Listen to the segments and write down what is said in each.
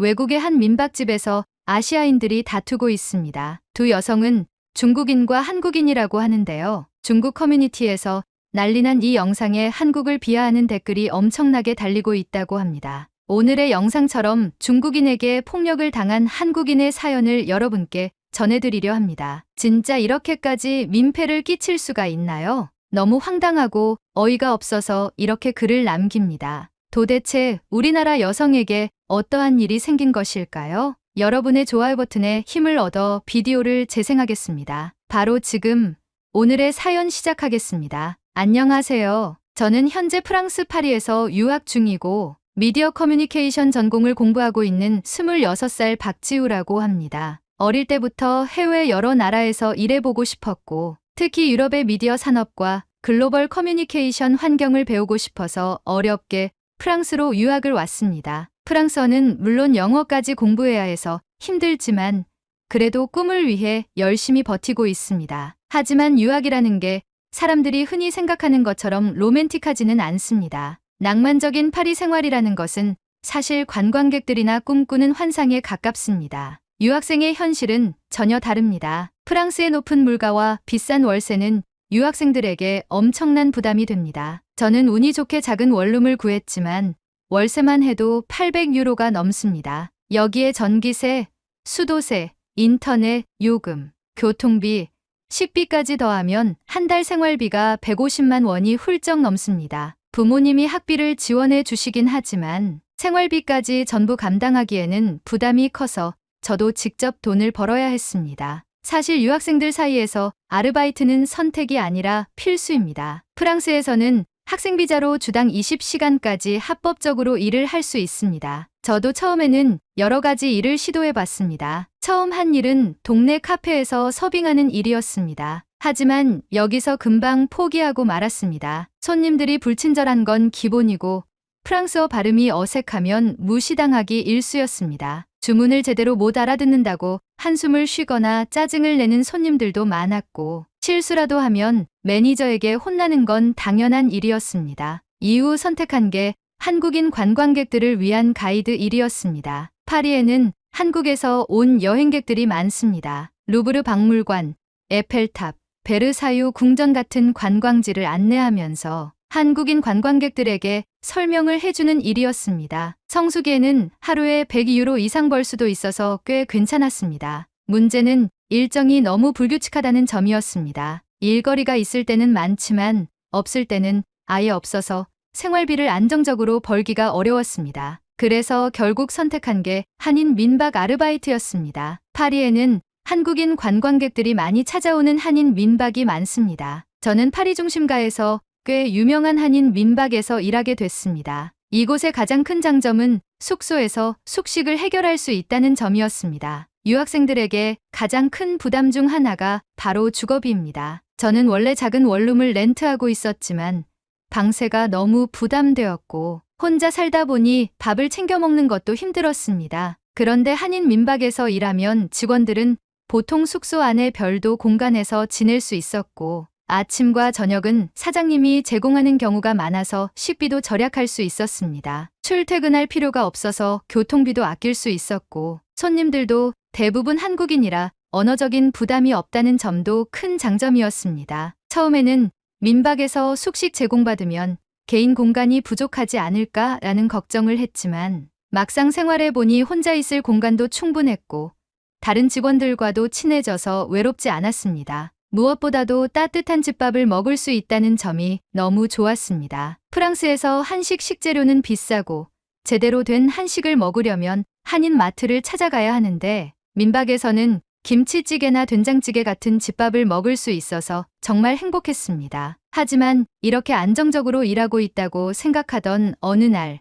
외국의 한 민박집에서 아시아인들이 다투고 있습니다. 두 여성은 중국인과 한국인이라고 하는데요. 중국 커뮤니티에서 난리난 이 영상에 한국을 비하하는 댓글이 엄청나게 달리고 있다고 합니다. 오늘의 영상처럼 중국인에게 폭력을 당한 한국인의 사연을 여러분께 전해드리려 합니다. 진짜 이렇게까지 민폐를 끼칠 수가 있나요? 너무 황당하고 어이가 없어서 이렇게 글을 남깁니다. 도대체 우리나라 여성에게 어떠한 일이 생긴 것일까요? 여러분의 좋아요 버튼에 힘을 얻어 비디오를 재생하겠습니다. 바로 지금 오늘의 사연 시작하겠습니다. 안녕하세요. 저는 현재 프랑스 파리에서 유학 중이고 미디어 커뮤니케이션 전공을 공부하고 있는 26살 박지우라고 합니다. 어릴 때부터 해외 여러 나라에서 일해보고 싶었고 특히 유럽의 미디어 산업과 글로벌 커뮤니케이션 환경을 배우고 싶어서 어렵게 프랑스로 유학을 왔습니다. 프랑스어는 물론 영어까지 공부해야 해서 힘들지만 그래도 꿈을 위해 열심히 버티고 있습니다. 하지만 유학이라는 게 사람들이 흔히 생각하는 것처럼 로맨틱하지는 않습니다. 낭만적인 파리 생활이라는 것은 사실 관광객들이나 꿈꾸는 환상에 가깝습니다. 유학생의 현실은 전혀 다릅니다. 프랑스의 높은 물가와 비싼 월세는 유학생들에게 엄청난 부담이 됩니다. 저는 운이 좋게 작은 원룸을 구했지만 월세만 해도 800유로가 넘습니다. 여기에 전기세, 수도세, 인터넷, 요금, 교통비, 식비까지 더하면 한 달 생활비가 150만 원이 훌쩍 넘습니다. 부모님이 학비를 지원해 주시긴 하지만 생활비까지 전부 감당하기에는 부담이 커서 저도 직접 돈을 벌어야 했습니다. 사실 유학생들 사이에서 아르바이트는 선택이 아니라 필수입니다. 프랑스에서는 학생비자로 주당 20시간까지 합법적으로 일을 할 수 있습니다. 저도 처음에는 여러 가지 일을 시도해 봤습니다. 처음 한 일은 동네 카페에서 서빙하는 일이었습니다. 하지만 여기서 금방 포기하고 말았습니다. 손님들이 불친절한 건 기본이고 프랑스어 발음이 어색하면 무시당하기 일쑤였습니다. 주문을 제대로 못 알아듣는다고 한숨을 쉬거나 짜증을 내는 손님들도 많았고 실수라도 하면 매니저에게 혼나는 건 당연한 일이었습니다. 이후 선택한 게 한국인 관광객들을 위한 가이드 일이었습니다. 파리에는 한국에서 온 여행객들이 많습니다. 루브르 박물관, 에펠탑, 베르사유 궁전 같은 관광지를 안내하면서 한국인 관광객들에게 설명을 해주는 일이었습니다. 성수기에는 하루에 100유로 이상 벌 수도 있어서 꽤 괜찮았습니다. 문제는 일정이 너무 불규칙하다는 점이었습니다. 일거리가 있을 때는 많지만 없을 때는 아예 없어서 생활비를 안정적으로 벌기가 어려웠습니다. 그래서 결국 선택한 게 한인 민박 아르바이트였습니다. 파리에는 한국인 관광객들이 많이 찾아오는 한인 민박이 많습니다. 저는 파리 중심가에서 꽤 유명한 한인 민박에서 일하게 됐습니다. 이곳의 가장 큰 장점은 숙소에서 숙식을 해결할 수 있다는 점이었습니다. 유학생들에게 가장 큰 부담 중 하나가 바로 주거비입니다. 저는 원래 작은 원룸을 렌트하고 있었지만 방세가 너무 부담되었고 혼자 살다 보니 밥을 챙겨 먹는 것도 힘들었습니다. 그런데 한인 민박에서 일하면 직원들은 보통 숙소 안에 별도 공간에서 지낼 수 있었고 아침과 저녁은 사장님이 제공하는 경우가 많아서 식비도 절약할 수 있었습니다. 출퇴근할 필요가 없어서 교통비도 아낄 수 있었고 손님들도 대부분 한국인이라 언어적인 부담이 없다는 점도 큰 장점이었습니다. 처음에는 민박에서 숙식 제공받으면 개인 공간이 부족하지 않을까라는 걱정을 했지만 막상 생활해보니 혼자 있을 공간도 충분했고 다른 직원들과도 친해져서 외롭지 않았습니다. 무엇보다도 따뜻한 집밥을 먹을 수 있다는 점이 너무 좋았습니다. 프랑스에서 한식 식재료는 비싸고 제대로 된 한식을 먹으려면 한인 마트를 찾아가야 하는데 민박에서는 김치찌개나 된장찌개 같은 집밥을 먹을 수 있어서 정말 행복했습니다. 하지만 이렇게 안정적으로 일하고 있다고 생각하던 어느 날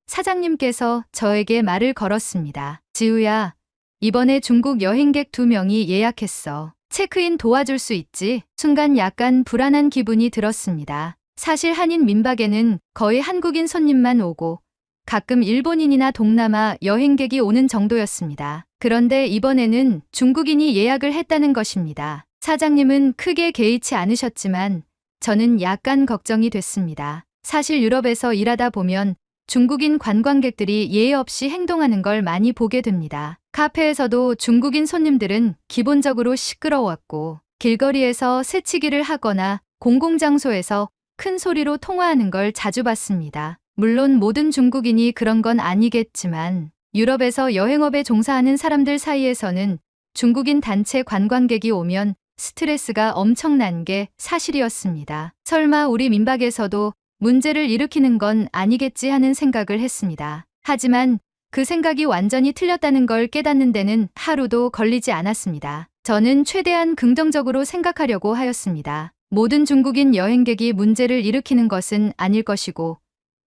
사장님께서 저에게 말을 걸었습니다. 지우야, 이번에 중국 여행객 2명이 예약했어. 체크인 도와줄 수 있지? 순간 약간 불안한 기분이 들었습니다. 사실 한인 민박에는 거의 한국인 손님만 오고 가끔 일본인이나 동남아 여행객이 오는 정도였습니다. 그런데 이번에는 중국인이 예약을 했다는 것입니다. 사장님은 크게 개의치 않으셨지만 저는 약간 걱정이 됐습니다. 사실 유럽에서 일하다 보면 중국인 관광객들이 예의 없이 행동하는 걸 많이 보게 됩니다. 카페에서도 중국인 손님들은 기본적으로 시끄러웠고, 길거리에서 새치기를 하거나 공공장소에서 큰 소리로 통화하는 걸 자주 봤습니다. 물론 모든 중국인이 그런 건 아니겠지만, 유럽에서 여행업에 종사하는 사람들 사이에서는 중국인 단체 관광객이 오면 스트레스가 엄청난 게 사실이었습니다. 설마 우리 민박에서도 문제를 일으키는 건 아니겠지 하는 생각을 했습니다. 하지만 그 생각이 완전히 틀렸다는 걸 깨닫는 데는 하루도 걸리지 않았습니다. 저는 최대한 긍정적으로 생각하려고 하였습니다. 모든 중국인 여행객이 문제를 일으키는 것은 아닐 것이고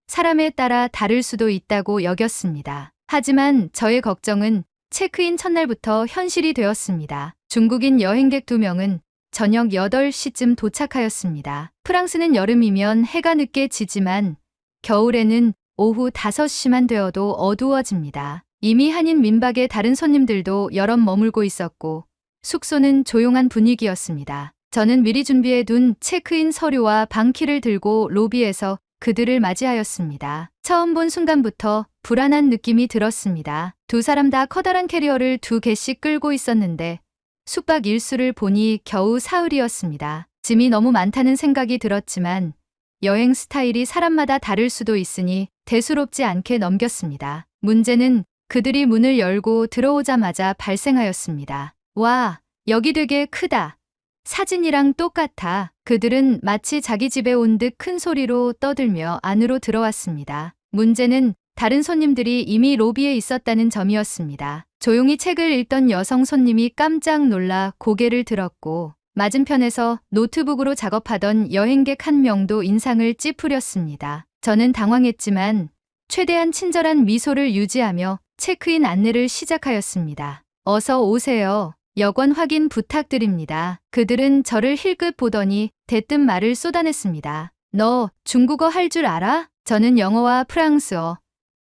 사람에 따라 다를 수도 있다고 여겼습니다. 하지만 저의 걱정은 체크인 첫날부터 현실이 되었습니다. 중국인 여행객 2명은 저녁 8시쯤 도착하였습니다. 프랑스는 여름이면 해가 늦게 지지만 겨울에는 오후 5시만 되어도 어두워집니다. 이미 한인 민박의 다른 손님들도 여럿 머물고 있었고 숙소는 조용한 분위기였습니다. 저는 미리 준비해둔 체크인 서류와 방키를 들고 로비에서 그들을 맞이하였습니다. 처음 본 순간부터 불안한 느낌이 들었습니다. 두 사람 다 커다란 캐리어를 2개씩 끌고 있었는데 숙박 일수를 보니 겨우 사흘이었습니다. 짐이 너무 많다는 생각이 들었지만 여행 스타일이 사람마다 다를 수도 있으니 대수롭지 않게 넘겼습니다. 문제는 그들이 문을 열고 들어오자마자 발생하였습니다. 와, 여기 되게 크다. 사진이랑 똑같아. 그들은 마치 자기 집에 온 듯 큰 소리로 떠들며 안으로 들어왔습니다. 문제는 다른 손님들이 이미 로비에 있었다는 점이었습니다. 조용히 책을 읽던 여성 손님이 깜짝 놀라 고개를 들었고 맞은편에서 노트북으로 작업하던 여행객 한 명도 인상을 찌푸렸습니다. 저는 당황했지만 최대한 친절한 미소를 유지하며 체크인 안내를 시작하였습니다. 어서 오세요. 여권 확인 부탁드립니다. 그들은 저를 힐끗 보더니 대뜸 말을 쏟아냈습니다. 너 중국어 할 줄 알아? 저는 영어와 프랑스어,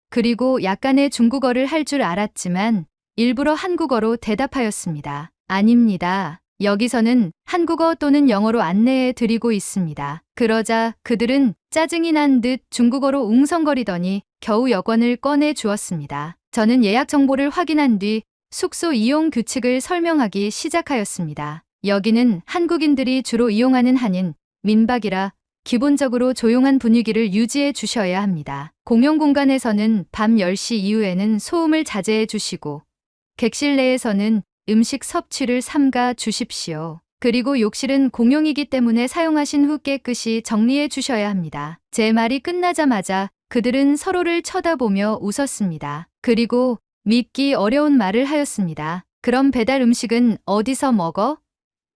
그리고 약간의 중국어를 할 줄 알았지만 일부러 한국어로 대답하였습니다. 아닙니다. 여기서는 한국어 또는 영어로 안내해 드리고 있습니다. 그러자 그들은 짜증이 난 듯 중국어로 웅성거리더니 겨우 여권을 꺼내 주었습니다. 저는 예약 정보를 확인한 뒤 숙소 이용 규칙을 설명하기 시작하였습니다. 여기는 한국인들이 주로 이용하는 한인 민박이라 기본적으로 조용한 분위기를 유지해 주셔야 합니다. 공용 공간에서는 밤 10시 이후에는 소음을 자제해 주시고 객실 내에서는 음식 섭취를 삼가 주십시오. 그리고 욕실은 공용이기 때문에 사용하신 후 깨끗이 정리해 주셔야 합니다. 제 말이 끝나자마자 그들은 서로를 쳐다보며 웃었습니다. 그리고 믿기 어려운 말을 하였습니다. 그럼 배달 음식은 어디서 먹어?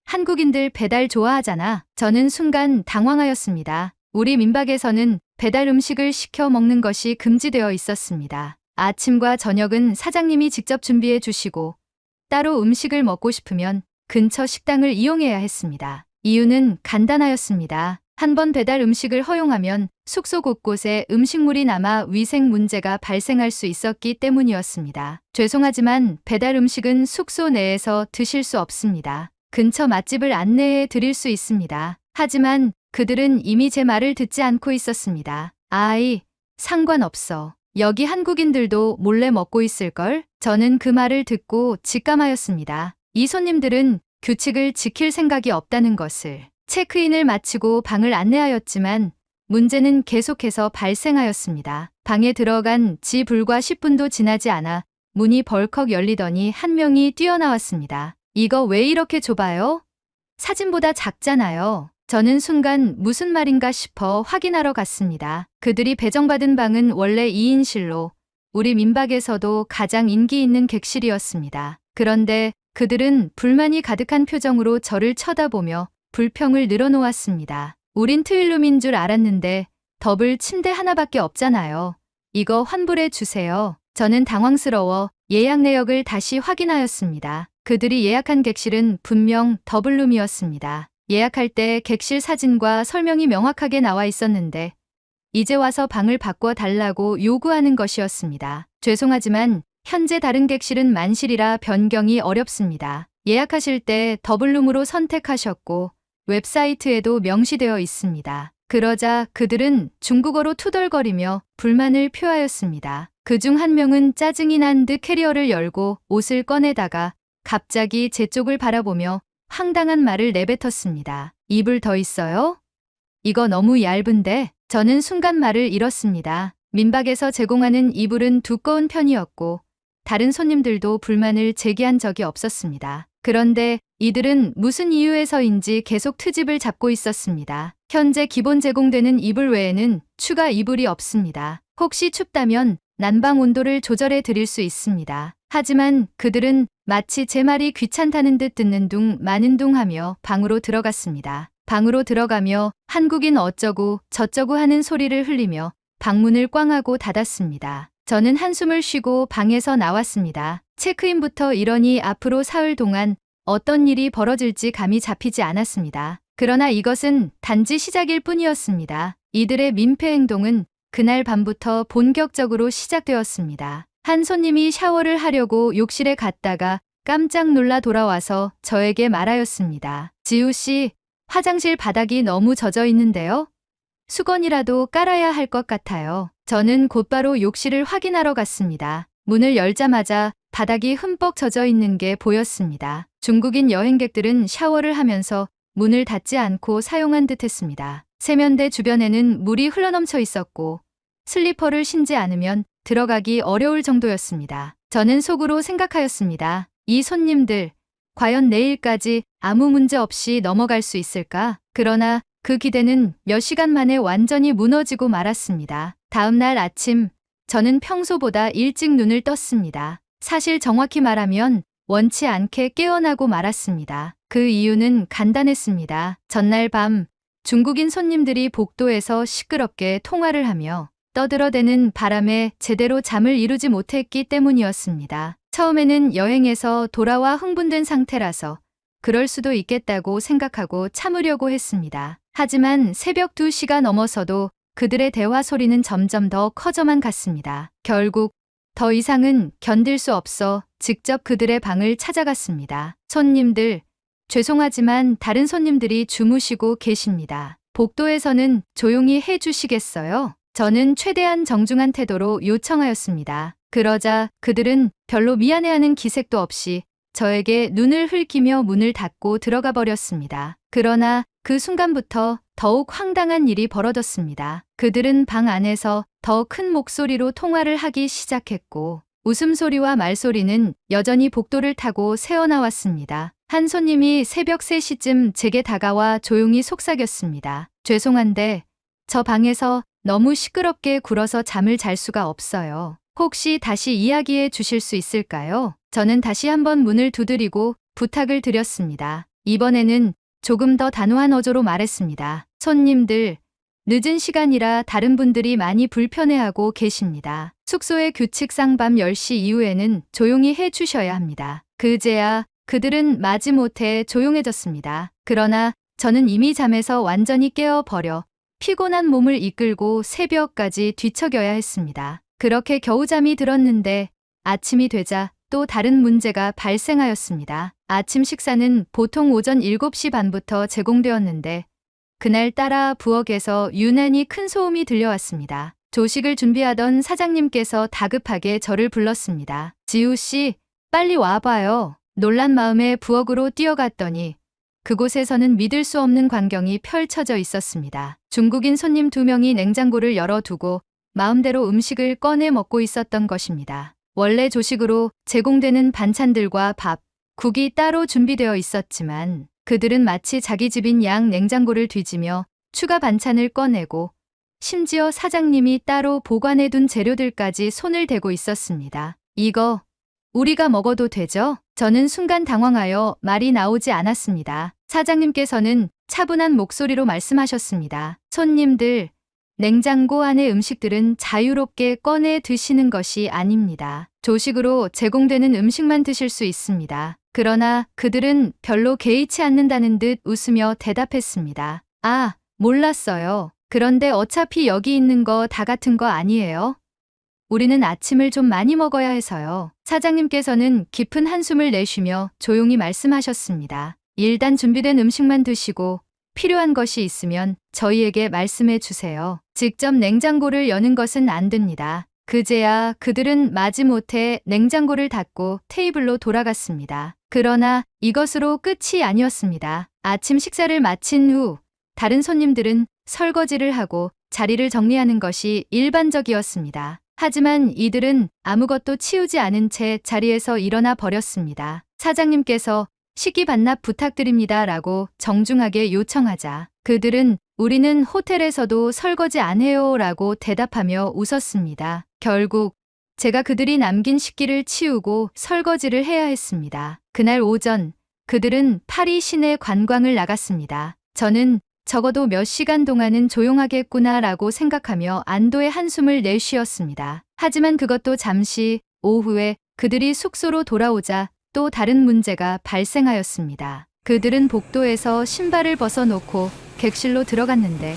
한국인들 배달 좋아하잖아. 저는 순간 당황하였습니다. 우리 민박에서는 배달 음식을 시켜 먹는 것이 금지되어 있었습니다. 아침과 저녁은 사장님이 직접 준비해 주시고 따로 음식을 먹고 싶으면 근처 식당을 이용해야 했습니다. 이유는 간단하였습니다. 한 번 배달 음식을 허용하면 숙소 곳곳에 음식물이 남아 위생 문제가 발생할 수 있었기 때문이었습니다. 죄송하지만 배달 음식은 숙소 내에서 드실 수 없습니다. 근처 맛집을 안내해 드릴 수 있습니다. 하지만 그들은 이미 제 말을 듣지 않고 있었습니다. 아이, 상관없어. 여기 한국인들도 몰래 먹고 있을걸? 저는 그 말을 듣고 직감하였습니다. 이 손님들은 규칙을 지킬 생각이 없다는 것을. 체크인을 마치고 방을 안내하였지만 문제는 계속해서 발생하였습니다. 방에 들어간 지 불과 10분도 지나지 않아 문이 벌컥 열리더니 한 명이 뛰어나왔습니다. 이거 왜 이렇게 좁아요? 사진보다 작잖아요. 저는 순간 무슨 말인가 싶어 확인하러 갔습니다. 그들이 배정받은 방은 원래 2인실로 우리 민박에서도 가장 인기 있는 객실이었습니다. 그런데 그들은 불만이 가득한 표정으로 저를 쳐다보며 불평을 늘어놓았습니다. 우린 트윌룸인 줄 알았는데 더블 침대 하나밖에 없잖아요. 이거 환불해 주세요. 저는 당황스러워 예약 내역을 다시 확인하였습니다. 그들이 예약한 객실은 분명 더블룸이었습니다. 예약할 때 객실 사진과 설명이 명확하게 나와 있었는데 이제 와서 방을 바꿔 달라고 요구하는 것이었습니다. 죄송하지만 현재 다른 객실은 만실이라 변경이 어렵습니다. 예약하실 때 더블룸으로 선택하셨고 웹사이트에도 명시되어 있습니다. 그러자 그들은 중국어로 투덜거리며 불만을 표하였습니다. 그중 한 명은 짜증이 난 듯 캐리어를 열고 옷을 꺼내다가 갑자기 제 쪽을 바라보며 황당한 말을 내뱉었습니다. 이불 더 있어요? 이거 너무 얇은데. 저는 순간 말을 잃었습니다. 민박에서 제공하는 이불은 두꺼운 편이었고 다른 손님들도 불만을 제기한 적이 없었습니다. 그런데 이들은 무슨 이유에서인지 계속 트집을 잡고 있었습니다. 현재 기본 제공되는 이불 외에는 추가 이불이 없습니다. 혹시 춥다면 난방 온도를 조절해 드릴 수 있습니다. 하지만 그들은 마치 제 말이 귀찮다는 듯 듣는 둥 마는 둥 하며 방으로 들어갔습니다. 방으로 들어가며 한국인 어쩌고 저쩌고 하는 소리를 흘리며 방문을 꽝 하고 닫았습니다. 저는 한숨을 쉬고 방에서 나왔습니다. 체크인부터 이러니 앞으로 사흘 동안 어떤 일이 벌어질지 감이 잡히지 않았습니다. 그러나 이것은 단지 시작일 뿐이었습니다. 이들의 민폐 행동은 그날 밤부터 본격적으로 시작되었습니다. 한 손님이 샤워를 하려고 욕실에 갔다가 깜짝 놀라 돌아와서 저에게 말하였습니다. 지우 씨, 화장실 바닥이 너무 젖어 있는데요. 수건이라도 깔아야 할 것 같아요. 저는 곧바로 욕실을 확인하러 갔습니다. 문을 열자마자 바닥이 흠뻑 젖어 있는 게 보였습니다. 중국인 여행객들은 샤워를 하면서 문을 닫지 않고 사용한 듯 했습니다. 세면대 주변에는 물이 흘러넘쳐 있었고 슬리퍼를 신지 않으면 들어가기 어려울 정도였습니다. 저는 속으로 생각하였습니다. 이 손님들, 과연 내일까지 아무 문제 없이 넘어갈 수 있을까? 그러나 그 기대는 몇 시간 만에 완전히 무너지고 말았습니다. 다음 날 아침, 저는 평소보다 일찍 눈을 떴습니다. 사실 정확히 말하면 원치 않게 깨어나고 말았습니다. 그 이유는 간단했습니다. 전날 밤 중국인 손님들이 복도에서 시끄럽게 통화를 하며 떠들어대는 바람에 제대로 잠을 이루지 못했기 때문이었습니다. 처음에는 여행에서 돌아와 흥분된 상태라서 그럴 수도 있겠다고 생각하고 참으려고 했습니다. 하지만 새벽 2시가 넘어서도 그들의 대화 소리는 점점 더 커져만 갔습니다. 결국 더 이상은 견딜 수 없어 직접 그들의 방을 찾아갔습니다. 손님들, 죄송하지만 다른 손님들이 주무시고 계십니다. 복도에서는 조용히 해주시겠어요? 저는 최대한 정중한 태도로 요청하였습니다. 그러자 그들은 별로 미안해하는 기색도 없이 저에게 눈을 흘기며 문을 닫고 들어가 버렸습니다. 그러나 그 순간부터 더욱 황당한 일이 벌어졌습니다. 그들은 방 안에서 더 큰 목소리로 통화를 하기 시작했고 웃음소리와 말소리는 여전히 복도를 타고 새어나왔습니다. 한 손님이 새벽 3시쯤 제게 다가와 조용히 속삭였습니다. 죄송한데 저 방에서 너무 시끄럽게 굴어서 잠을 잘 수가 없어요. 혹시 다시 이야기해 주실 수 있을까요? 저는 다시 한번 문을 두드리고 부탁을 드렸습니다. 이번에는 조금 더 단호한 어조로 말했습니다. 손님들, 늦은 시간이라 다른 분들이 많이 불편해하고 계십니다. 숙소의 규칙상 밤 10시 이후에는 조용히 해 주셔야 합니다. 그제야 그들은 마지못해 조용해졌습니다. 그러나 저는 이미 잠에서 완전히 깨어버려 피곤한 몸을 이끌고 새벽까지 뒤척여야 했습니다. 그렇게 겨우 잠이 들었는데 아침이 되자 또 다른 문제가 발생하였습니다. 아침 식사는 보통 오전 7시 반부터 제공되었는데 그날따라 부엌에서 유난히 큰 소음이 들려왔습니다. 조식을 준비하던 사장님께서 다급하게 저를 불렀습니다. 지우 씨, 빨리 와봐요. 놀란 마음에 부엌으로 뛰어갔더니 그곳에서는 믿을 수 없는 광경이 펼쳐져 있었습니다. 중국인 손님 2명이 냉장고를 열어두고 마음대로 음식을 꺼내 먹고 있었던 것입니다. 원래 조식으로 제공되는 반찬들과 밥, 국이 따로 준비되어 있었지만 그들은 마치 자기 집인 양 냉장고를 뒤지며 추가 반찬을 꺼내고 심지어 사장님이 따로 보관해둔 재료들까지 손을 대고 있었습니다. 이거 우리가 먹어도 되죠? 저는 순간 당황하여 말이 나오지 않았습니다. 사장님께서는 차분한 목소리로 말씀하셨습니다. 손님들, 냉장고 안의 음식들은 자유롭게 꺼내 드시는 것이 아닙니다. 조식으로 제공되는 음식만 드실 수 있습니다. 그러나 그들은 별로 개의치 않는다는 듯 웃으며 대답했습니다. 아, 몰랐어요. 그런데 어차피 여기 있는 거 다 같은 거 아니에요? 우리는 아침을 좀 많이 먹어야 해서요. 사장님께서는 깊은 한숨을 내쉬며 조용히 말씀하셨습니다. 일단 준비된 음식만 드시고 필요한 것이 있으면 저희에게 말씀해 주세요. 직접 냉장고를 여는 것은 안 됩니다. 그제야 그들은 마지못해 냉장고를 닫고 테이블로 돌아갔습니다. 그러나 이것으로 끝이 아니었습니다. 아침 식사를 마친 후 다른 손님들은 설거지를 하고 자리를 정리하는 것이 일반적이었습니다. 하지만 이들은 아무것도 치우지 않은 채 자리에서 일어나 버렸습니다. 사장님께서 식기 반납 부탁드립니다 라고 정중하게 요청하자 그들은 우리는 호텔에서도 설거지 안 해요 라고 대답하며 웃었습니다. 결국 제가 그들이 남긴 식기를 치우고 설거지를 해야 했습니다. 그날 오전 그들은 파리 시내 관광을 나갔습니다. 저는 적어도 몇 시간 동안은 조용하겠구나 라고 생각하며 안도의 한숨을 내쉬었습니다. 하지만 그것도 잠시 오후에 그들이 숙소로 돌아오자 또 다른 문제가 발생하였습니다. 그들은 복도에서 신발을 벗어놓고 객실로 들어갔는데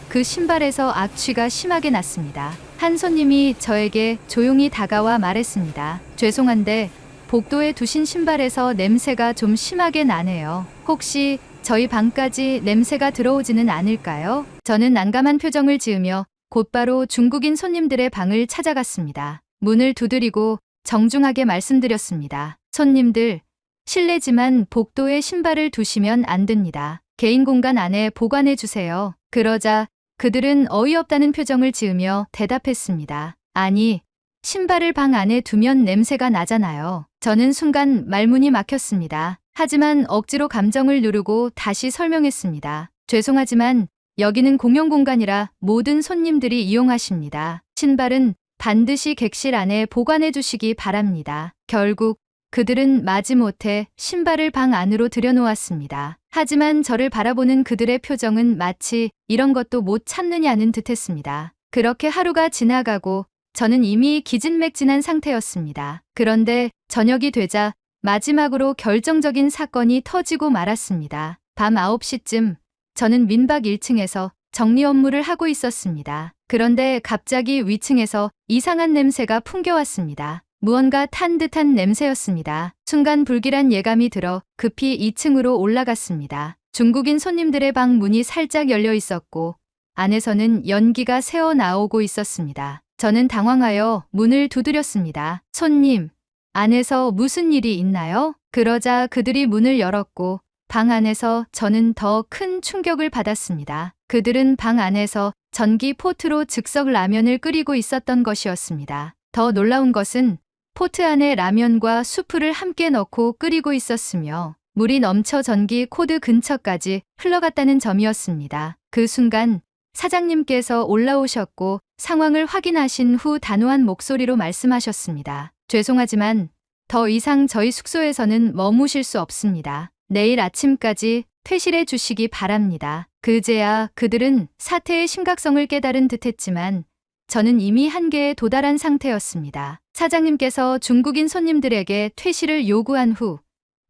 그 신발에서 악취가 심하게 났습니다. 한 손님이 저에게 조용히 다가와 말했습니다. 죄송한데 복도에 두신 신발에서 냄새가 좀 심하게 나네요. 혹시 저희 방까지 냄새가 들어오지는 않을까요? 저는 난감한 표정을 지으며 곧바로 중국인 손님들의 방을 찾아갔습니다. 문을 두드리고 정중하게 말씀드렸습니다. 손님들, 실례지만 복도에 신발을 두시면 안 됩니다. 개인 공간 안에 보관해 주세요. 그러자 그들은 어이없다는 표정을 지으며 대답했습니다. 아니, 신발을 방 안에 두면 냄새가 나잖아요. 저는 순간 말문이 막혔습니다. 하지만 억지로 감정을 누르고 다시 설명했습니다. 죄송하지만 여기는 공용 공간이라 모든 손님들이 이용하십니다. 신발은 반드시 객실 안에 보관해 주시기 바랍니다. 결국 그들은 마지못해 신발을 방 안으로 들여놓았습니다. 하지만 저를 바라보는 그들의 표정은 마치 이런 것도 못 참느냐는 듯했습니다. 그렇게 하루가 지나가고 저는 이미 기진맥진한 상태였습니다. 그런데 저녁이 되자 마지막으로 결정적인 사건이 터지고 말았습니다. 밤 9시쯤 저는 민박 1층에서 정리 업무를 하고 있었습니다. 그런데 갑자기 위층에서 이상한 냄새가 풍겨왔습니다. 무언가 탄 듯한 냄새였습니다. 순간 불길한 예감이 들어 급히 2층으로 올라갔습니다. 중국인 손님들의 방 문이 살짝 열려 있었고 안에서는 연기가 새어나오고 있었습니다. 저는 당황하여 문을 두드렸습니다. 손님, 안에서 무슨 일이 있나요? 그러자 그들이 문을 열었고 방 안에서 저는 더 큰 충격을 받았습니다. 그들은 방 안에서 전기 포트로 즉석 라면을 끓이고 있었던 것이었습니다. 더 놀라운 것은 포트 안에 라면과 수프를 함께 넣고 끓이고 있었으며 물이 넘쳐 전기 코드 근처까지 흘러갔다는 점이었습니다. 그 순간 사장님께서 올라오셨고 상황을 확인하신 후 단호한 목소리로 말씀하셨습니다. 죄송하지만 더 이상 저희 숙소에서는 머무실 수 없습니다. 내일 아침까지 퇴실해 주시기 바랍니다. 그제야 그들은 사태의 심각성을 깨달은 듯했지만 저는 이미 한계에 도달한 상태였습니다. 사장님께서 중국인 손님들에게 퇴실을 요구한 후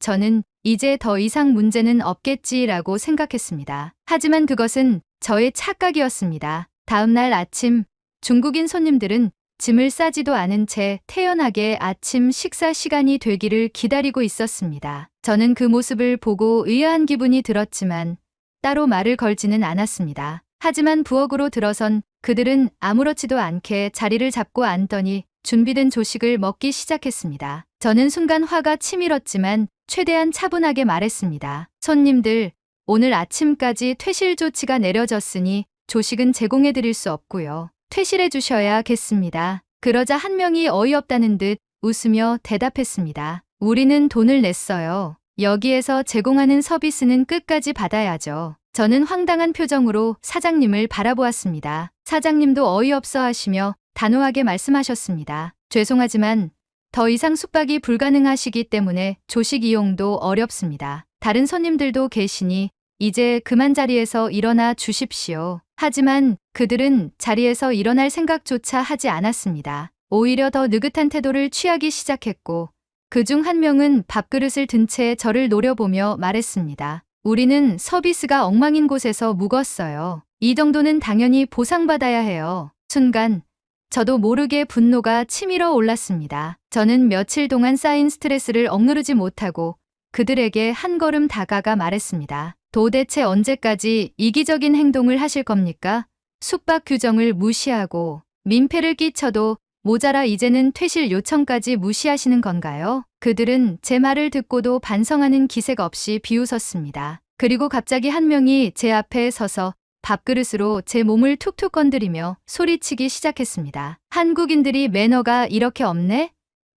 저는 이제 더 이상 문제는 없겠지라고 생각했습니다. 하지만 그것은 저의 착각이었습니다. 다음 날 아침 중국인 손님들은 짐을 싸지도 않은 채 태연하게 아침 식사 시간이 되기를 기다리고 있었습니다. 저는 그 모습을 보고 의아한 기분이 들었지만 따로 말을 걸지는 않았습니다. 하지만 부엌으로 들어선 그들은 아무렇지도 않게 자리를 잡고 앉더니 준비된 조식을 먹기 시작했습니다. 저는 순간 화가 치밀었지만 최대한 차분하게 말했습니다. 손님들, 오늘 아침까지 퇴실 조치가 내려졌으니 조식은 제공해 드릴 수 없고요. 퇴실해 주셔야겠습니다. 그러자 한 명이 어이없다는 듯 웃으며 대답했습니다. 우리는 돈을 냈어요. 여기에서 제공하는 서비스는 끝까지 받아야죠. 저는 황당한 표정으로 사장님을 바라보았습니다. 사장님도 어이없어 하시며 단호하게 말씀하셨습니다. 죄송하지만 더 이상 숙박이 불가능하시기 때문에 조식 이용도 어렵습니다. 다른 손님들도 계시니 이제 그만 자리에서 일어나 주십시오. 하지만 그들은 자리에서 일어날 생각조차 하지 않았습니다. 오히려 더 느긋한 태도를 취하기 시작했고 그중 한 명은 밥그릇을 든 채 저를 노려보며 말했습니다. 우리는 서비스가 엉망인 곳에서 묵었어요. 이 정도는 당연히 보상받아야 해요. 순간 저도 모르게 분노가 치밀어 올랐습니다. 저는 며칠 동안 쌓인 스트레스를 억누르지 못하고 그들에게 한 걸음 다가가 말했습니다. 도대체 언제까지 이기적인 행동을 하실 겁니까? 숙박 규정을 무시하고 민폐를 끼쳐도 모자라 이제는 퇴실 요청까지 무시하시는 건가요? 그들은 제 말을 듣고도 반성하는 기색 없이 비웃었습니다. 그리고 갑자기 한 명이 제 앞에 서서 밥그릇으로 제 몸을 툭툭 건드리며 소리치기 시작했습니다. 한국인들이 매너가 이렇게 없네?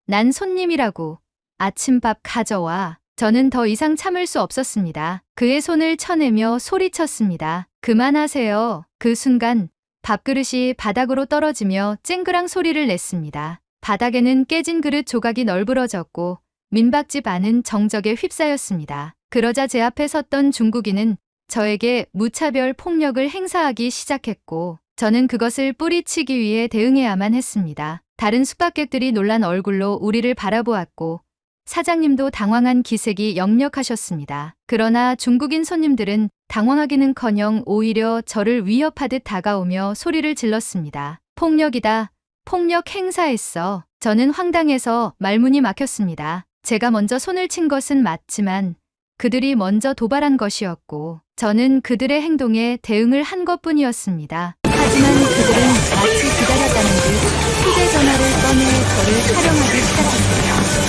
난 손님이라고. 아침밥 가져와. 저는 더 이상 참을 수 없었습니다. 그의 손을 쳐내며 소리쳤습니다. 그만하세요. 그 순간 밥그릇이 바닥으로 떨어지며 쨍그랑 소리를 냈습니다. 바닥에는 깨진 그릇 조각이 널브러졌고 민박집 안은 정적에 휩싸였습니다. 그러자 제 앞에 섰던 중국인은 저에게 무차별 폭력을 행사하기 시작했고 저는 그것을 뿌리치기 위해 대응해야만 했습니다. 다른 숙박객들이 놀란 얼굴로 우리를 바라보았고 사장님도 당황한 기색이 역력하셨습니다. 그러나 중국인 손님들은 당황하기는커녕 오히려 저를 위협하듯 다가오며 소리를 질렀습니다. 폭력이다. 폭력 행사했어. 저는 황당해서 말문이 막혔습니다. 제가 먼저 손을 친 것은 맞지만 그들이 먼저 도발한 것이었고 저는 그들의 행동에 대응을 한 것뿐이었습니다. 하지만 그들은 마치 기다렸다는 듯 휴대전화를 꺼내 저를 촬영하기 시작했어요.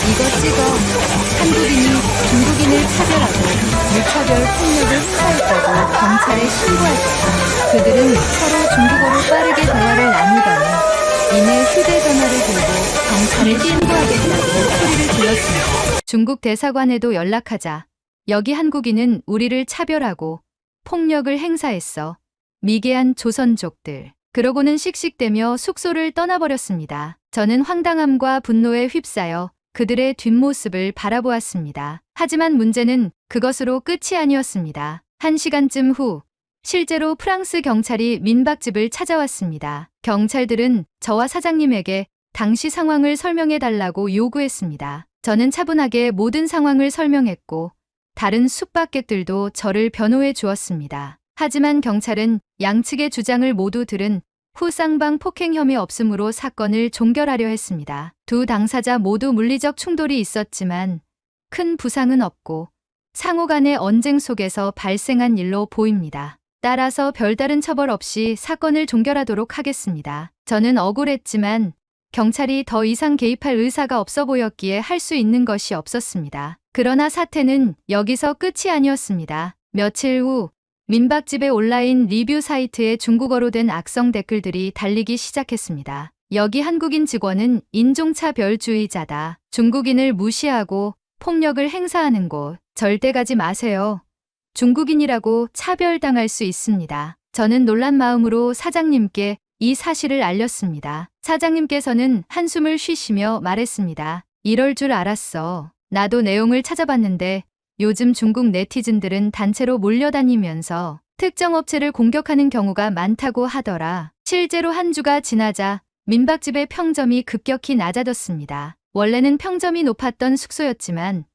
이거 찍어. 한국인이 중국인을 차별하고 무차별 폭력을 행사했다고 경찰에 신고할 거야. 그들은 서로 중국어로 빠르게 대화를 나누더니 이내 휴대전화를 들고 경찰에 신고하겠다고 소리를 질렀습니다. 중국 대사관에도 연락하자. 여기 한국인은 우리를 차별하고 폭력을 행사했어. 미개한 조선족들. 그러고는 씩씩대며 숙소를 떠나버렸습니다. 저는 황당함과 분노에 휩싸여 그들의 뒷모습을 바라보았습니다. 하지만 문제는 그것으로 끝이 아니었습니다. 1시간쯤 후 실제로 프랑스 경찰이 민박집을 찾아왔습니다. 경찰들은 저와 사장님에게 당시 상황을 설명해달라고 요구했습니다. 저는 차분하게 모든 상황을 설명했고 다른 숙박객들도 저를 변호해 주었습니다. 하지만 경찰은 양측의 주장을 모두 들은 후 쌍방 폭행 혐의 없음으로 사건을 종결하려 했습니다. 두 당사자 모두 물리적 충돌이 있었지만 큰 부상은 없고 상호 간의 언쟁 속에서 발생한 일로 보입니다. 따라서 별다른 처벌 없이 사건을 종결하도록 하겠습니다. 저는 억울했지만 경찰이 더 이상 개입할 의사가 없어 보였기에 할 수 있는 것이 없었습니다. 그러나 사태는 여기서 끝이 아니었습니다. 며칠 후 민박집의 온라인 리뷰 사이트에 중국어로 된 악성 댓글들이 달리기 시작했습니다. 여기 한국인 직원은 인종차별주의자다. 중국인을 무시하고 폭력을 행사하는 곳 절대 가지 마세요. 중국인이라고 차별당할 수 있습니다. 저는 놀란 마음으로 사장님께 이 사실을 알렸습니다. 사장님께서는 한숨을 쉬시며 말했습니다. 이럴 줄 알았어. 나도 내용을 찾아봤는데 요즘 중국 네티즌들은 단체로 몰려다니면서 특정 업체를 공격하는 경우가 많다고 하더라. 실제로 한 주가 지나자 민박집의 평점이 급격히 낮아졌습니다. 원래는 평점이 높았던 숙소였지만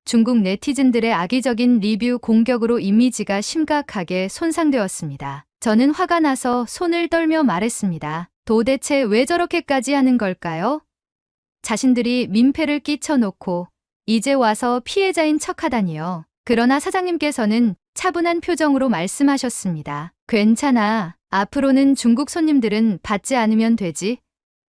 중국 네티즌들의 악의적인 리뷰 공격으로 이미지가 심각하게 손상되었습니다. 저는 화가 나서 손을 떨며 말했습니다. 도대체 왜 저렇게까지 하는 걸까요? 자신들이 민폐를 끼쳐놓고 이제 와서 피해자인 척하다니요. 그러나 사장님께서는 차분한 표정으로 말씀하셨습니다. 괜찮아. 앞으로는 중국 손님들은 받지 않으면 되지.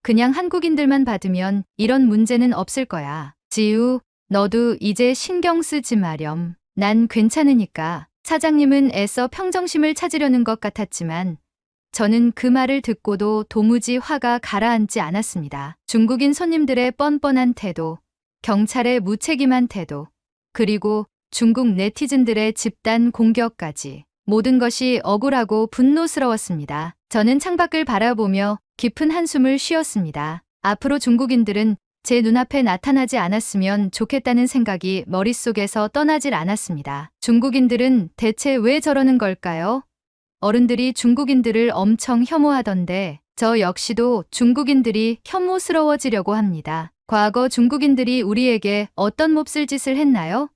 그냥 한국인들만 받으면 이런 문제는 없을 거야. 지우, 너도 이제 신경 쓰지 마렴. 난 괜찮으니까. 사장님은 애써 평정심을 찾으려는 것 같았지만 저는 그 말을 듣고도 도무지 화가 가라앉지 않았습니다. 중국인 손님들의 뻔뻔한 태도, 경찰의 무책임한 태도, 그리고 중국 네티즌들의 집단 공격까지 모든 것이 억울하고 분노스러웠습니다. 저는 창밖을 바라보며 깊은 한숨을 쉬었습니다. 앞으로 중국인들은 제 눈앞에 나타나지 않았으면 좋겠다는 생각이 머릿속에서 떠나질 않았습니다. 중국인들은 대체 왜 저러는 걸까요? 어른들이 중국인들을 엄청 혐오하던데 저 역시도 중국인들이 혐오스러워지려고 합니다. 과거 중국인들이 우리에게 어떤 몹쓸 짓을 했나요?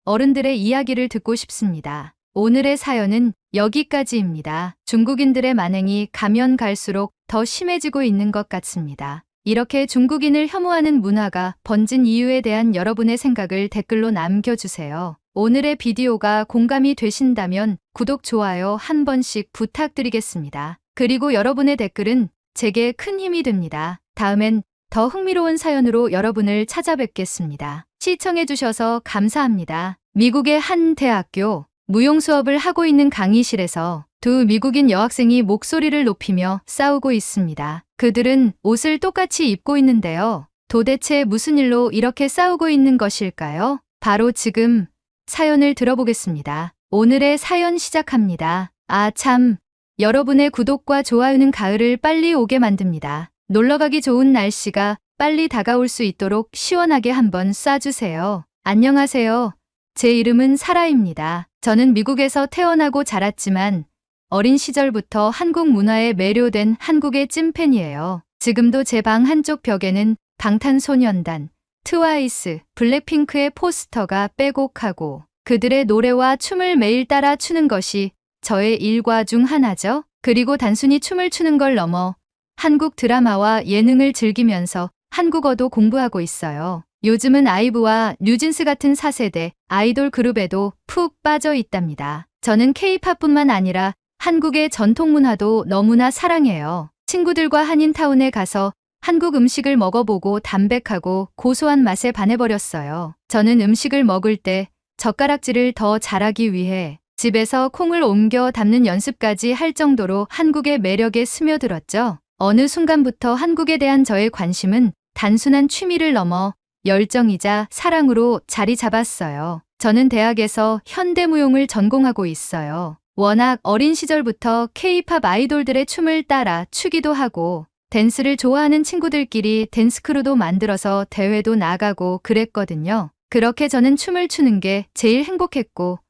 어른들의 이야기를 듣고 싶습니다. 오늘의 사연은 여기까지입니다. 중국인들의 만행이 가면 갈수록 더 심해지고 있는 것 같습니다. 이렇게 중국인을 혐오하는 문화가 번진 이유에 대한 여러분의 생각을 댓글로 남겨주세요. 오늘의 비디오가 공감이 되신다면 구독, 좋아요 한 번씩 부탁드리겠습니다. 그리고 여러분의 댓글은 제게 큰 힘이 됩니다. 다음엔 더 흥미로운 사연으로 여러분을 찾아뵙겠습니다. 시청해주셔서 감사합니다. 미국의 한 대학교 무용 수업을 하고 있는 강의실에서 두 미국인 여학생이 목소리를 높이며 싸우고 있습니다. 그들은 옷을 똑같이 입고 있는데요. 도대체 무슨 일로 이렇게 싸우고 있는 것일까요? 바로 지금 사연을 들어보겠습니다. 오늘의 사연 시작합니다. 아, 참. 여러분의 구독과 좋아요는 가을을 빨리 오게 만듭니다. 놀러가기 좋은 날씨가 빨리 다가올 수 있도록 시원하게 한번 쏴주세요. 안녕하세요. 제 이름은 사라입니다. 저는 미국에서 태어나고 자랐지만 어린 시절부터 한국 문화에 매료된 한국의 찐팬이에요. 지금도 제 방 한쪽 벽에는 방탄소년단, 트와이스, 블랙핑크의 포스터가 빼곡하고 그들의 노래와 춤을 매일 따라 추는 것이 저의 일과 중 하나죠. 그리고 단순히 춤을 추는 걸 넘어 한국 드라마와 예능을 즐기면서 한국어도 공부하고 있어요. 요즘은 아이브와 뉴진스 같은 4세대 아이돌 그룹에도 푹 빠져 있답니다. 저는 K-팝뿐만 아니라 한국의 전통 문화도 너무나 사랑해요. 친구들과 한인타운에 가서 한국 음식을 먹어보고 담백하고 고소한 맛에 반해버렸어요. 저는 음식을 먹을 때 젓가락질을 더 잘하기 위해 집에서 콩을 옮겨 담는 연습까지 할 정도로 한국의 매력에 스며들었죠. 어느 순간부터 한국에 대한 저의 관심은 단순한 취미를 넘어 열정이자 사랑으로 자리 잡았어요. 저는 대학에서 현대무용을 전공하고 있어요. 워낙 어린 시절부터 K-팝 아이돌들의 춤을 따라 추기도 하고 댄스를 좋아하는 친구들끼리 댄스크루도 만들어서 대회도 나가고 그랬거든요. 그렇게 저는 춤을 추는 게 제일 행복했고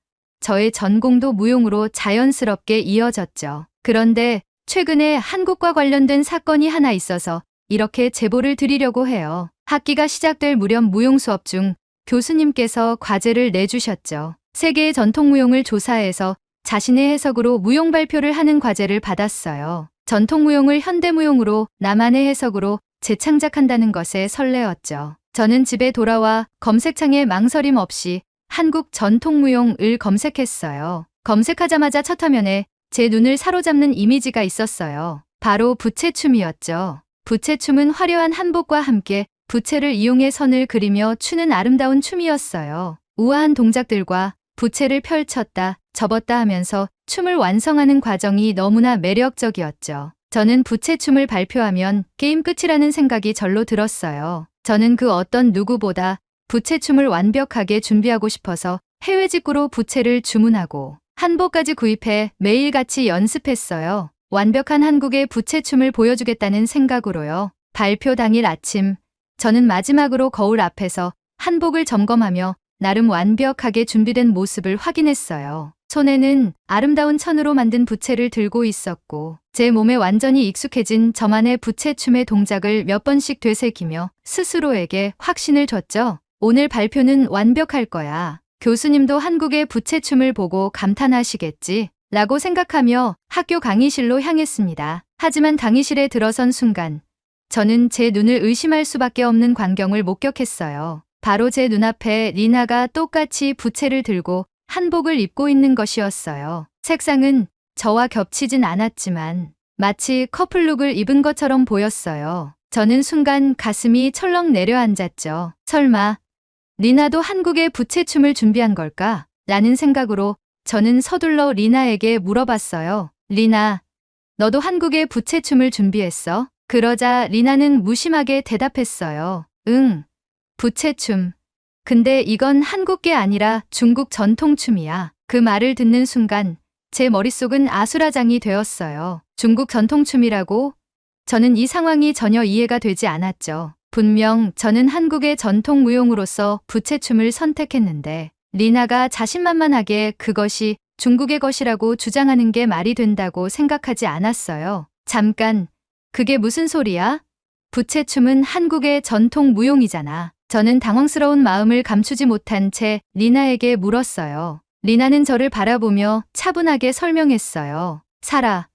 저의 전공도 무용으로 자연스럽게 이어졌죠. 그런데 최근에 한국과 관련된 사건이 하나 있어서 이렇게 제보를 드리려고 해요. 학기가 시작될 무렵 무용 수업 중 교수님께서 과제를 내주셨죠. 세계의 전통 무용을 조사해서 자신의 해석으로 무용 발표를 하는 과제를 받았어요. 전통 무용을 현대 무용으로 나만의 해석으로 재창작한다는 것에 설레었죠. 저는 집에 돌아와 검색창에 망설임 없이 한국 전통 무용을 검색했어요. 검색하자마자 첫 화면에 제 눈을 사로잡는 이미지가 있었어요. 바로 부채춤이었죠. 부채춤은 화려한 한복과 함께 부채를 이용해 선을 그리며 추는 아름다운 춤이었어요. 우아한 동작들과 부채를 펼쳤다 접었다 하면서 춤을 완성하는 과정이 너무나 매력적이었죠. 저는 부채춤을 발표하면 게임 끝이라는 생각이 절로 들었어요. 저는 그 어떤 누구보다 부채춤을 완벽하게 준비하고 싶어서 해외 직구로 부채를 주문하고 한복까지 구입해 매일같이 연습했어요. 완벽한 한국의 부채춤을 보여주겠다는 생각으로요. 발표 당일 아침, 저는 마지막으로 거울 앞에서 한복을 점검하며 나름 완벽하게 준비된 모습을 확인했어요. 손에는 아름다운 천으로 만든 부채를 들고 있었고 제 몸에 완전히 익숙해진 저만의 부채춤의 동작을 몇 번씩 되새기며 스스로에게 확신을 줬죠. 오늘 발표는 완벽할 거야. 교수님도 한국의 부채춤을 보고 감탄하시겠지 라고 생각하며 학교 강의실로 향했습니다. 하지만 강의실에 들어선 순간 저는 제 눈을 의심할 수밖에 없는 광경을 목격했어요. 바로 제 눈앞에 리나가 똑같이 부채를 들고 한복을 입고 있는 것이었어요. 색상은 저와 겹치진 않았지만 마치 커플룩을 입은 것처럼 보였어요. 저는 순간 가슴이 철렁 내려앉았죠. 설마 리나도 한국의 부채춤을 준비한 걸까? 라는 생각으로 저는 서둘러 리나에게 물어봤어요. 리나, 너도 한국의 부채춤을 준비했어? 그러자 리나는 무심하게 대답했어요. 응, 부채춤. 근데 이건 한국게 아니라 중국 전통춤이야. 그 말을 듣는 순간 제 머릿속은 아수라장이 되었어요. 중국 전통춤이라고? 저는 이 상황이 전혀 이해가 되지 않았죠. 분명 저는 한국의 전통 무용으로서 부채춤을 선택했는데 리나가 자신만만하게 그것이 중국의 것이라고 주장하는 게 말이 된다고 생각하지 않았어요. 잠깐, 그게 무슨 소리야? 부채춤은 한국의 전통 무용이잖아. 저는 당황스러운 마음을 감추지 못한 채 리나에게 물었어요. 리나는 저를 바라보며 차분하게 설명했어요. 사라,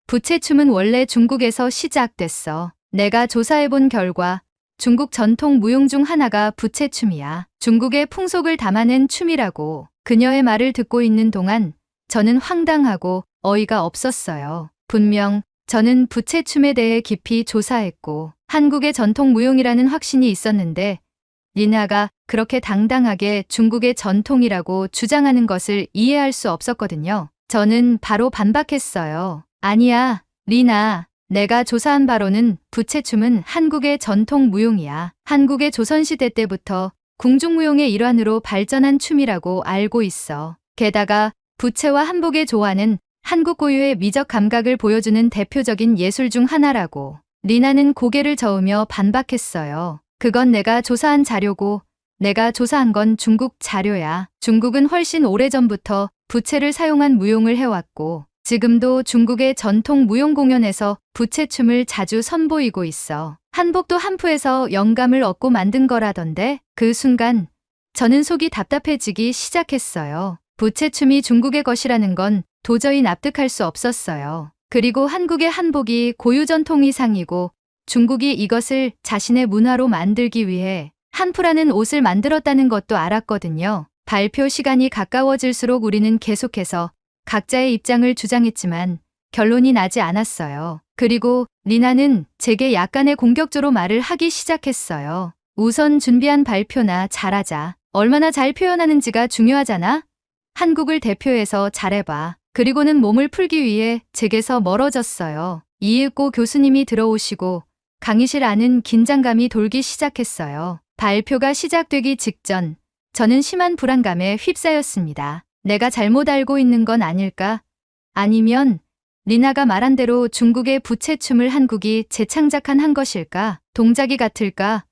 부채춤은 원래 중국에서 시작됐어. 내가 조사해본 결과 중국 전통 무용 중 하나가 부채춤이야. 중국의 풍속을 담아낸 춤이라고. 그녀의 말을 듣고 있는 동안 저는 황당하고 어이가 없었어요. 분명 저는 부채춤에 대해 깊이 조사했고 한국의 전통 무용이라는 확신이 있었는데 리나가 그렇게 당당하게 중국의 전통이라고 주장하는 것을 이해할 수 없었거든요. 저는 바로 반박했어요. 아니야, 리나. 내가 조사한 바로는 부채춤은 한국의 전통 무용이야. 한국의 조선시대 때부터 궁중무용의 일환으로 발전한 춤이라고 알고 있어. 게다가 부채와 한복의 조화는 한국 고유의 미적 감각을 보여주는 대표적인 예술 중 하나라고. 리나는 고개를 저으며 반박했어요. 그건 내가 조사한 자료고 내가 조사한 건 중국 자료야. 중국은 훨씬 오래전부터 부채를 사용한 무용을 해왔고 지금도 중국의 전통 무용 공연에서 부채춤을 자주 선보이고 있어. 한복도 한푸에서 영감을 얻고 만든 거라던데. 그 순간 저는 속이 답답해지기 시작했어요. 부채춤이 중국의 것이라는 건 도저히 납득할 수 없었어요. 그리고 한국의 한복이 고유 전통 의상이고 중국이 이것을 자신의 문화로 만들기 위해 한푸라는 옷을 만들었다는 것도 알았거든요. 발표 시간이 가까워질수록 우리는 계속해서 각자의 입장을 주장했지만 결론이 나지 않았어요. 그리고 리나는 제게 약간의 공격적으로 말을 하기 시작했어요. 우선 준비한 발표나 잘하자. 얼마나 잘 표현하는지가 중요하잖아. 한국을 대표해서 잘해봐. 그리고는 몸을 풀기 위해 제게서 멀어졌어요. 이윽고 교수님이 들어오시고 강의실 안은 긴장감이 돌기 시작했어요. 발표가 시작되기 직전 저는 심한 불안감에 휩싸였습니다. 내가 잘못 알고 있는 건 아닐까? 아니면 리나가 말한 대로 중국의 부채춤을 한국이 재창작한 한 것일까? 동작이 같을까?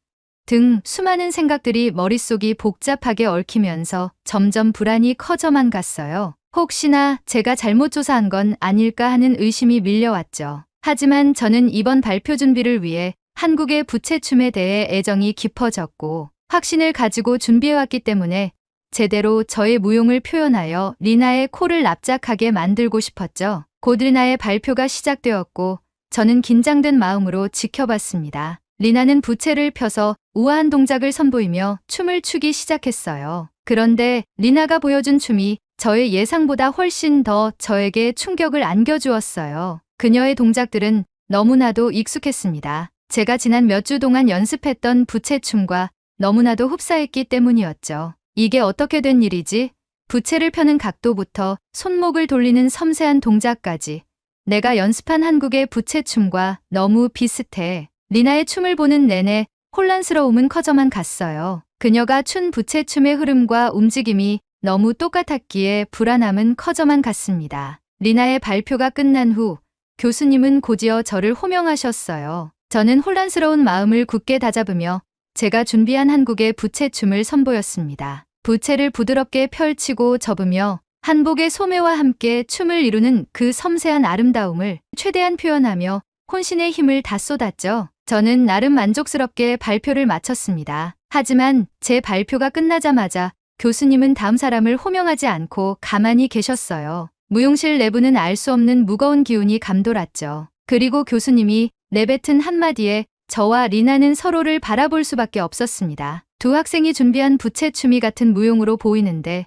등 수많은 생각들이 머릿속이 복잡하게 얽히면서 점점 불안이 커져만 갔어요. 혹시나 제가 잘못 조사한 건 아닐까 하는 의심이 밀려왔죠. 하지만 저는 이번 발표 준비를 위해 한국의 부채춤에 대해 애정이 깊어졌고 확신을 가지고 준비해왔기 때문에 제대로 저의 무용을 표현하여 리나의 코를 납작하게 만들고 싶었죠. 곧 리나의 발표가 시작되었고 저는 긴장된 마음으로 지켜봤습니다. 리나는 부채를 펴서 우아한 동작을 선보이며 춤을 추기 시작했어요. 그런데 리나가 보여준 춤이 저의 예상보다 훨씬 더 저에게 충격을 안겨주었어요. 그녀의 동작들은 너무나도 익숙했습니다. 제가 지난 몇 주 동안 연습했던 부채춤과 너무나도 흡사했기 때문이었죠. 이게 어떻게 된 일이지? 부채를 펴는 각도부터 손목을 돌리는 섬세한 동작까지 내가 연습한 한국의 부채춤과 너무 비슷해. 리나의 춤을 보는 내내 혼란스러움은 커져만 갔어요. 그녀가 춘 부채춤의 흐름과 움직임이 너무 똑같았기에 불안함은 커져만 갔습니다. 리나의 발표가 끝난 후 교수님은 곧이어 저를 호명하셨어요. 저는 혼란스러운 마음을 굳게 다잡으며 제가 준비한 한국의 부채춤을 선보였습니다. 부채를 부드럽게 펼치고 접으며 한복의 소매와 함께 춤을 이루는 그 섬세한 아름다움을 최대한 표현하며 혼신의 힘을 다 쏟았죠. 저는 나름 만족스럽게 발표를 마쳤습니다. 하지만 제 발표가 끝나자마자 교수님은 다음 사람을 호명하지 않고 가만히 계셨어요. 무용실 내부는 알 수 없는 무거운 기운이 감돌았죠. 그리고 교수님이 내뱉은 한마디에 저와 리나는 서로를 바라볼 수밖에 없었습니다. 두 학생이 준비한 부채춤이 같은 무용으로 보이는데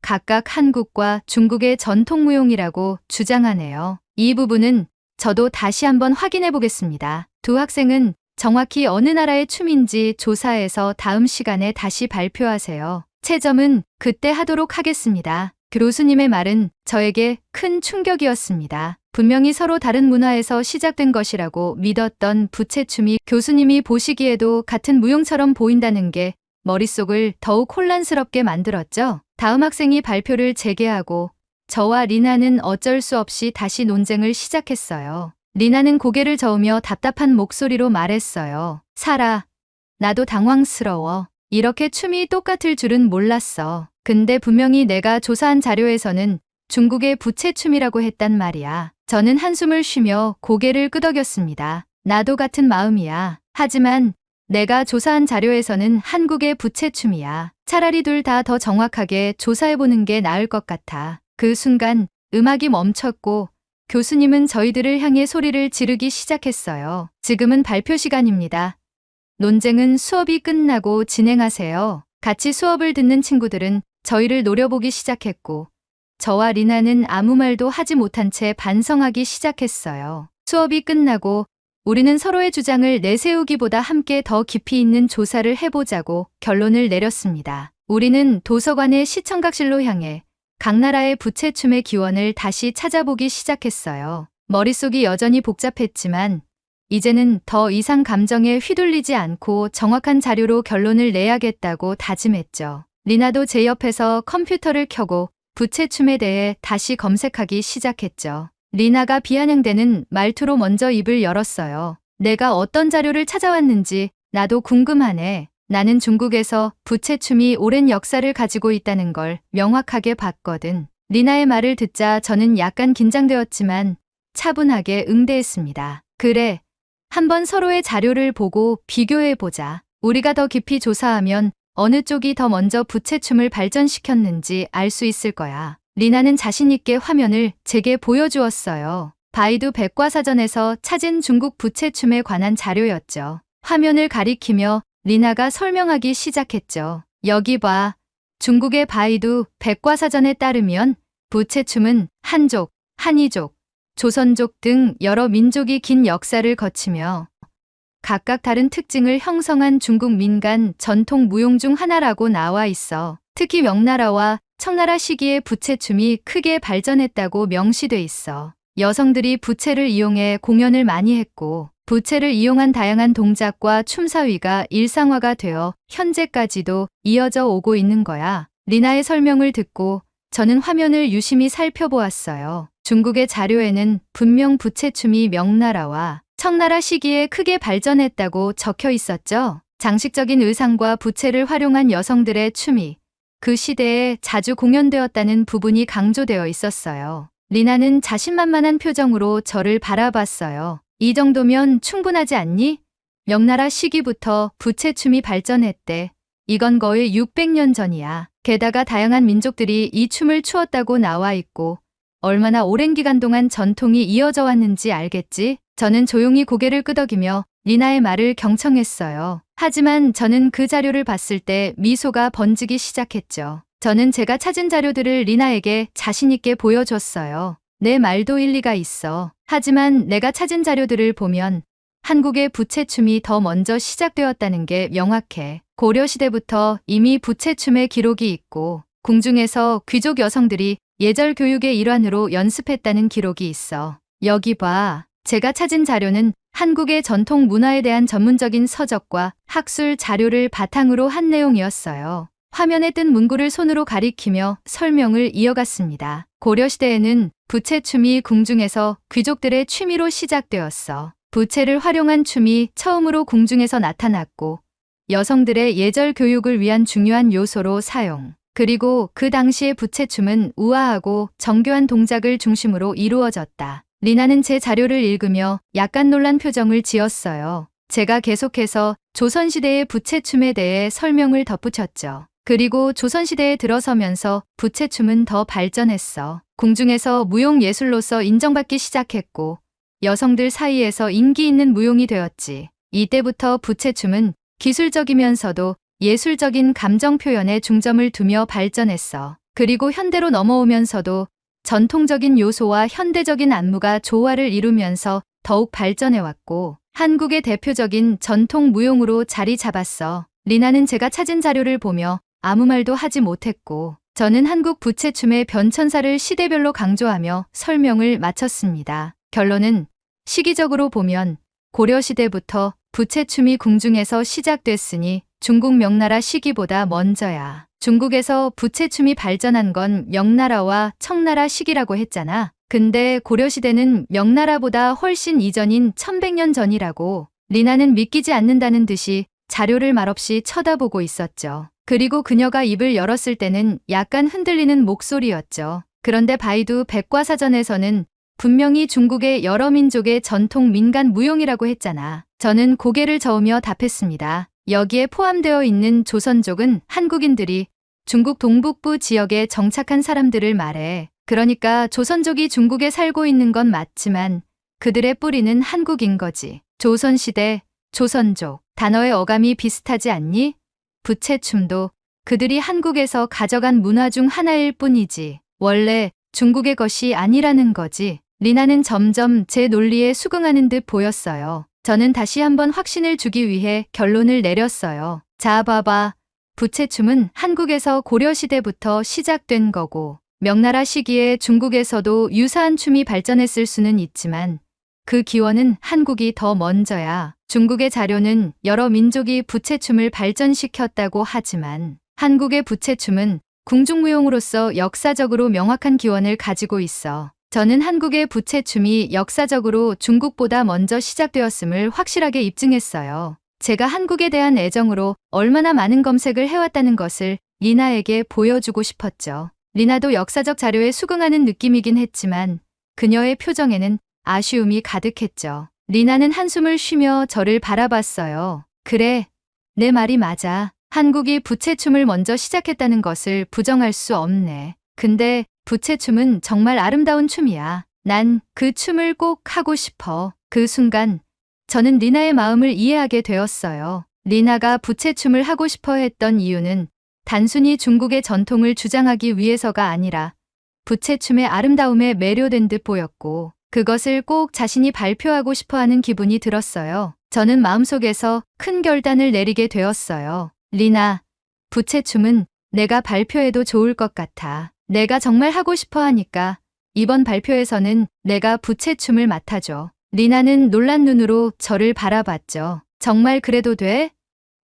각각 한국과 중국의 전통 무용이라고 주장하네요. 이 부분은 저도 다시 한번 확인해 보겠습니다. 두 학생은 정확히 어느 나라의 춤인지 조사해서 다음 시간에 다시 발표하세요. 채점은 그때 하도록 하겠습니다. 교수님의 말은 저에게 큰 충격이었습니다. 분명히 서로 다른 문화에서 시작된 것이라고 믿었던 부채춤이 교수님이 보시기에도 같은 무용처럼 보인다는 게 머릿속을 더욱 혼란스럽게 만들었죠. 다음 학생이 발표를 재개하고 저와 리나는 어쩔 수 없이 다시 논쟁을 시작했어요. 리나는 고개를 저으며 답답한 목소리로 말했어요. 사라, 나도 당황스러워. 이렇게 춤이 똑같을 줄은 몰랐어. 근데 분명히 내가 조사한 자료에서는 중국의 부채춤이라고 했단 말이야. 저는 한숨을 쉬며 고개를 끄덕였습니다. 나도 같은 마음이야. 하지만 내가 조사한 자료에서는 한국의 부채춤이야. 차라리 둘 다 더 정확하게 조사해보는 게 나을 것 같아. 그 순간 음악이 멈췄고 교수님은 저희들을 향해 소리를 지르기 시작했어요. 지금은 발표 시간입니다. 논쟁은 수업이 끝나고 진행하세요. 같이 수업을 듣는 친구들은 저희를 노려보기 시작했고, 저와 리나는 아무 말도 하지 못한 채 반성하기 시작했어요. 수업이 끝나고 우리는 서로의 주장을 내세우기보다 함께 더 깊이 있는 조사를 해보자고 결론을 내렸습니다. 우리는 도서관의 시청각실로 향해 각 나라의 부채춤의 기원을 다시 찾아보기 시작했어요. 머릿속이 여전히 복잡했지만 이제는 더 이상 감정에 휘둘리지 않고 정확한 자료로 결론을 내야겠다고 다짐했죠. 리나도 제 옆에서 컴퓨터를 켜고 부채춤에 대해 다시 검색하기 시작했죠. 리나가 비아냥대는 말투로 먼저 입을 열었어요. 내가 어떤 자료를 찾아왔는지 나도 궁금하네. 나는 중국에서 부채춤이 오랜 역사를 가지고 있다는 걸 명확하게 봤거든. 리나의 말을 듣자 저는 약간 긴장되었지만 차분하게 응대했습니다. 그래, 한번 서로의 자료를 보고 비교해보자. 우리가 더 깊이 조사하면 어느 쪽이 더 먼저 부채춤을 발전시켰는지 알 수 있을 거야. 리나는 자신있게 화면을 제게 보여주었어요. 바이두 백과사전에서 찾은 중국 부채춤에 관한 자료였죠. 화면을 가리키며 리나가 설명하기 시작했죠. 여기 봐. 중국의 바이두 백과사전에 따르면 부채춤은 한족, 한이족, 조선족 등 여러 민족이 긴 역사를 거치며 각각 다른 특징을 형성한 중국 민간 전통 무용 중 하나라고 나와 있어. 특히 명나라와 청나라 시기에 부채춤이 크게 발전했다고 명시돼 있어. 여성들이 부채를 이용해 공연을 많이 했고, 부채를 이용한 다양한 동작과 춤사위가 일상화가 되어 현재까지도 이어져 오고 있는 거야. 리나의 설명을 듣고 저는 화면을 유심히 살펴보았어요. 중국의 자료에는 분명 부채춤이 명나라와 청나라 시기에 크게 발전했다고 적혀 있었죠. 장식적인 의상과 부채를 활용한 여성들의 춤이 그 시대에 자주 공연되었다는 부분이 강조되어 있었어요. 리나는 자신만만한 표정으로 저를 바라봤어요. 이 정도면 충분하지 않니? 명나라 시기부터 부채춤이 발전했대. 이건 거의 600년 전이야. 게다가 다양한 민족들이 이 춤을 추었다고 나와 있고 얼마나 오랜 기간 동안 전통이 이어져 왔는지 알겠지? 저는 조용히 고개를 끄덕이며 리나의 말을 경청했어요. 하지만 저는 그 자료를 봤을 때 미소가 번지기 시작했죠. 저는 제가 찾은 자료들을 리나에게 자신있게 보여줬어요. 내 말도 일리가 있어. 하지만 내가 찾은 자료들을 보면 한국의 부채춤이 더 먼저 시작되었다는 게 명확해. 고려시대부터 이미 부채춤의 기록이 있고 궁중에서 귀족 여성들이 예절 교육의 일환으로 연습했다는 기록이 있어. 여기 봐. 제가 찾은 자료는 한국의 전통 문화에 대한 전문적인 서적과 학술 자료를 바탕으로 한 내용이었어요. 화면에 뜬 문구를 손으로 가리키며 설명을 이어갔습니다. 고려시대에는 부채춤이 궁중에서 귀족들의 취미로 시작되었어. 부채를 활용한 춤이 처음으로 궁중에서 나타났고 여성들의 예절 교육을 위한 중요한 요소로 사용. 그리고 그 당시의 부채춤은 우아하고 정교한 동작을 중심으로 이루어졌다. 리나는 제 자료를 읽으며 약간 놀란 표정을 지었어요. 제가 계속해서 조선시대의 부채춤에 대해 설명을 덧붙였죠. 그리고 조선시대에 들어서면서 부채춤은 더 발전했어. 궁중에서 무용 예술로서 인정받기 시작했고 여성들 사이에서 인기 있는 무용이 되었지. 이때부터 부채춤은 기술적이면서도 예술적인 감정 표현에 중점을 두며 발전했어. 그리고 현대로 넘어오면서도 전통적인 요소와 현대적인 안무가 조화를 이루면서 더욱 발전해왔고 한국의 대표적인 전통 무용으로 자리 잡았어. 리나는 제가 찾은 자료를 보며 아무 말도 하지 못했고 저는 한국 부채춤의 변천사를 시대별로 강조하며 설명을 마쳤습니다. 결론은 시기적으로 보면 고려시대부터 부채춤이 궁중에서 시작됐으니 중국 명나라 시기보다 먼저야. 중국에서 부채춤이 발전한 건 명나라와 청나라 시기라고 했잖아. 근데 고려시대는 명나라보다 훨씬 이전인 1100년 전이라고. 리나는 믿기지 않는다는 듯이 자료를 말없이 쳐다보고 있었죠. 그리고 그녀가 입을 열었을 때는 약간 흔들리는 목소리였죠. 그런데 바이두 백과사전에서는 분명히 중국의 여러 민족의 전통 민간 무용이라고 했잖아. 저는 고개를 저으며 답했습니다. 여기에 포함되어 있는 조선족은 한국인들이 중국 동북부 지역에 정착한 사람들을 말해. 그러니까 조선족이 중국에 살고 있는 건 맞지만 그들의 뿌리는 한국인 거지. 조선시대 조선족. 단어의 어감이 비슷하지 않니? 부채춤도 그들이 한국에서 가져간 문화 중 하나일 뿐이지. 원래 중국의 것이 아니라는 거지. 리나는 점점 제 논리에 수긍하는 듯 보였어요. 저는 다시 한번 확신을 주기 위해 결론을 내렸어요. 자, 봐봐. 부채춤은 한국에서 고려시대부터 시작된 거고, 명나라 시기에 중국에서도 유사한 춤이 발전했을 수는 있지만, 그 기원은 한국이 더 먼저야. 중국의 자료는 여러 민족이 부채춤을 발전시켰다고 하지만, 한국의 부채춤은 궁중무용으로서 역사적으로 명확한 기원을 가지고 있어. 저는 한국의 부채춤이 역사적으로 중국보다 먼저 시작되었음을 확실하게 입증했어요. 제가 한국에 대한 애정으로 얼마나 많은 검색을 해왔다는 것을 리나에게 보여주고 싶었죠. 리나도 역사적 자료에 수긍하는 느낌이긴 했지만 그녀의 표정에는 아쉬움이 가득했죠. 리나는 한숨을 쉬며 저를 바라봤어요. 그래, 내 말이 맞아. 한국이 부채춤을 먼저 시작했다는 것을 부정할 수 없네. 근데 부채춤은 정말 아름다운 춤이야. 난 그 춤을 꼭 하고 싶어. 그 순간 저는 리나의 마음을 이해하게 되었어요. 리나가 부채춤을 하고 싶어 했던 이유는 단순히 중국의 전통을 주장하기 위해서가 아니라 부채춤의 아름다움에 매료된 듯 보였고 그것을 꼭 자신이 발표하고 싶어 하는 기분이 들었어요. 저는 마음속에서 큰 결단을 내리게 되었어요. 리나, 부채춤은 내가 발표해도 좋을 것 같아. 내가 정말 하고 싶어 하니까 이번 발표에서는 내가 부채춤을 맡아줘. 리나는 놀란 눈으로 저를 바라봤죠. 정말 그래도 돼?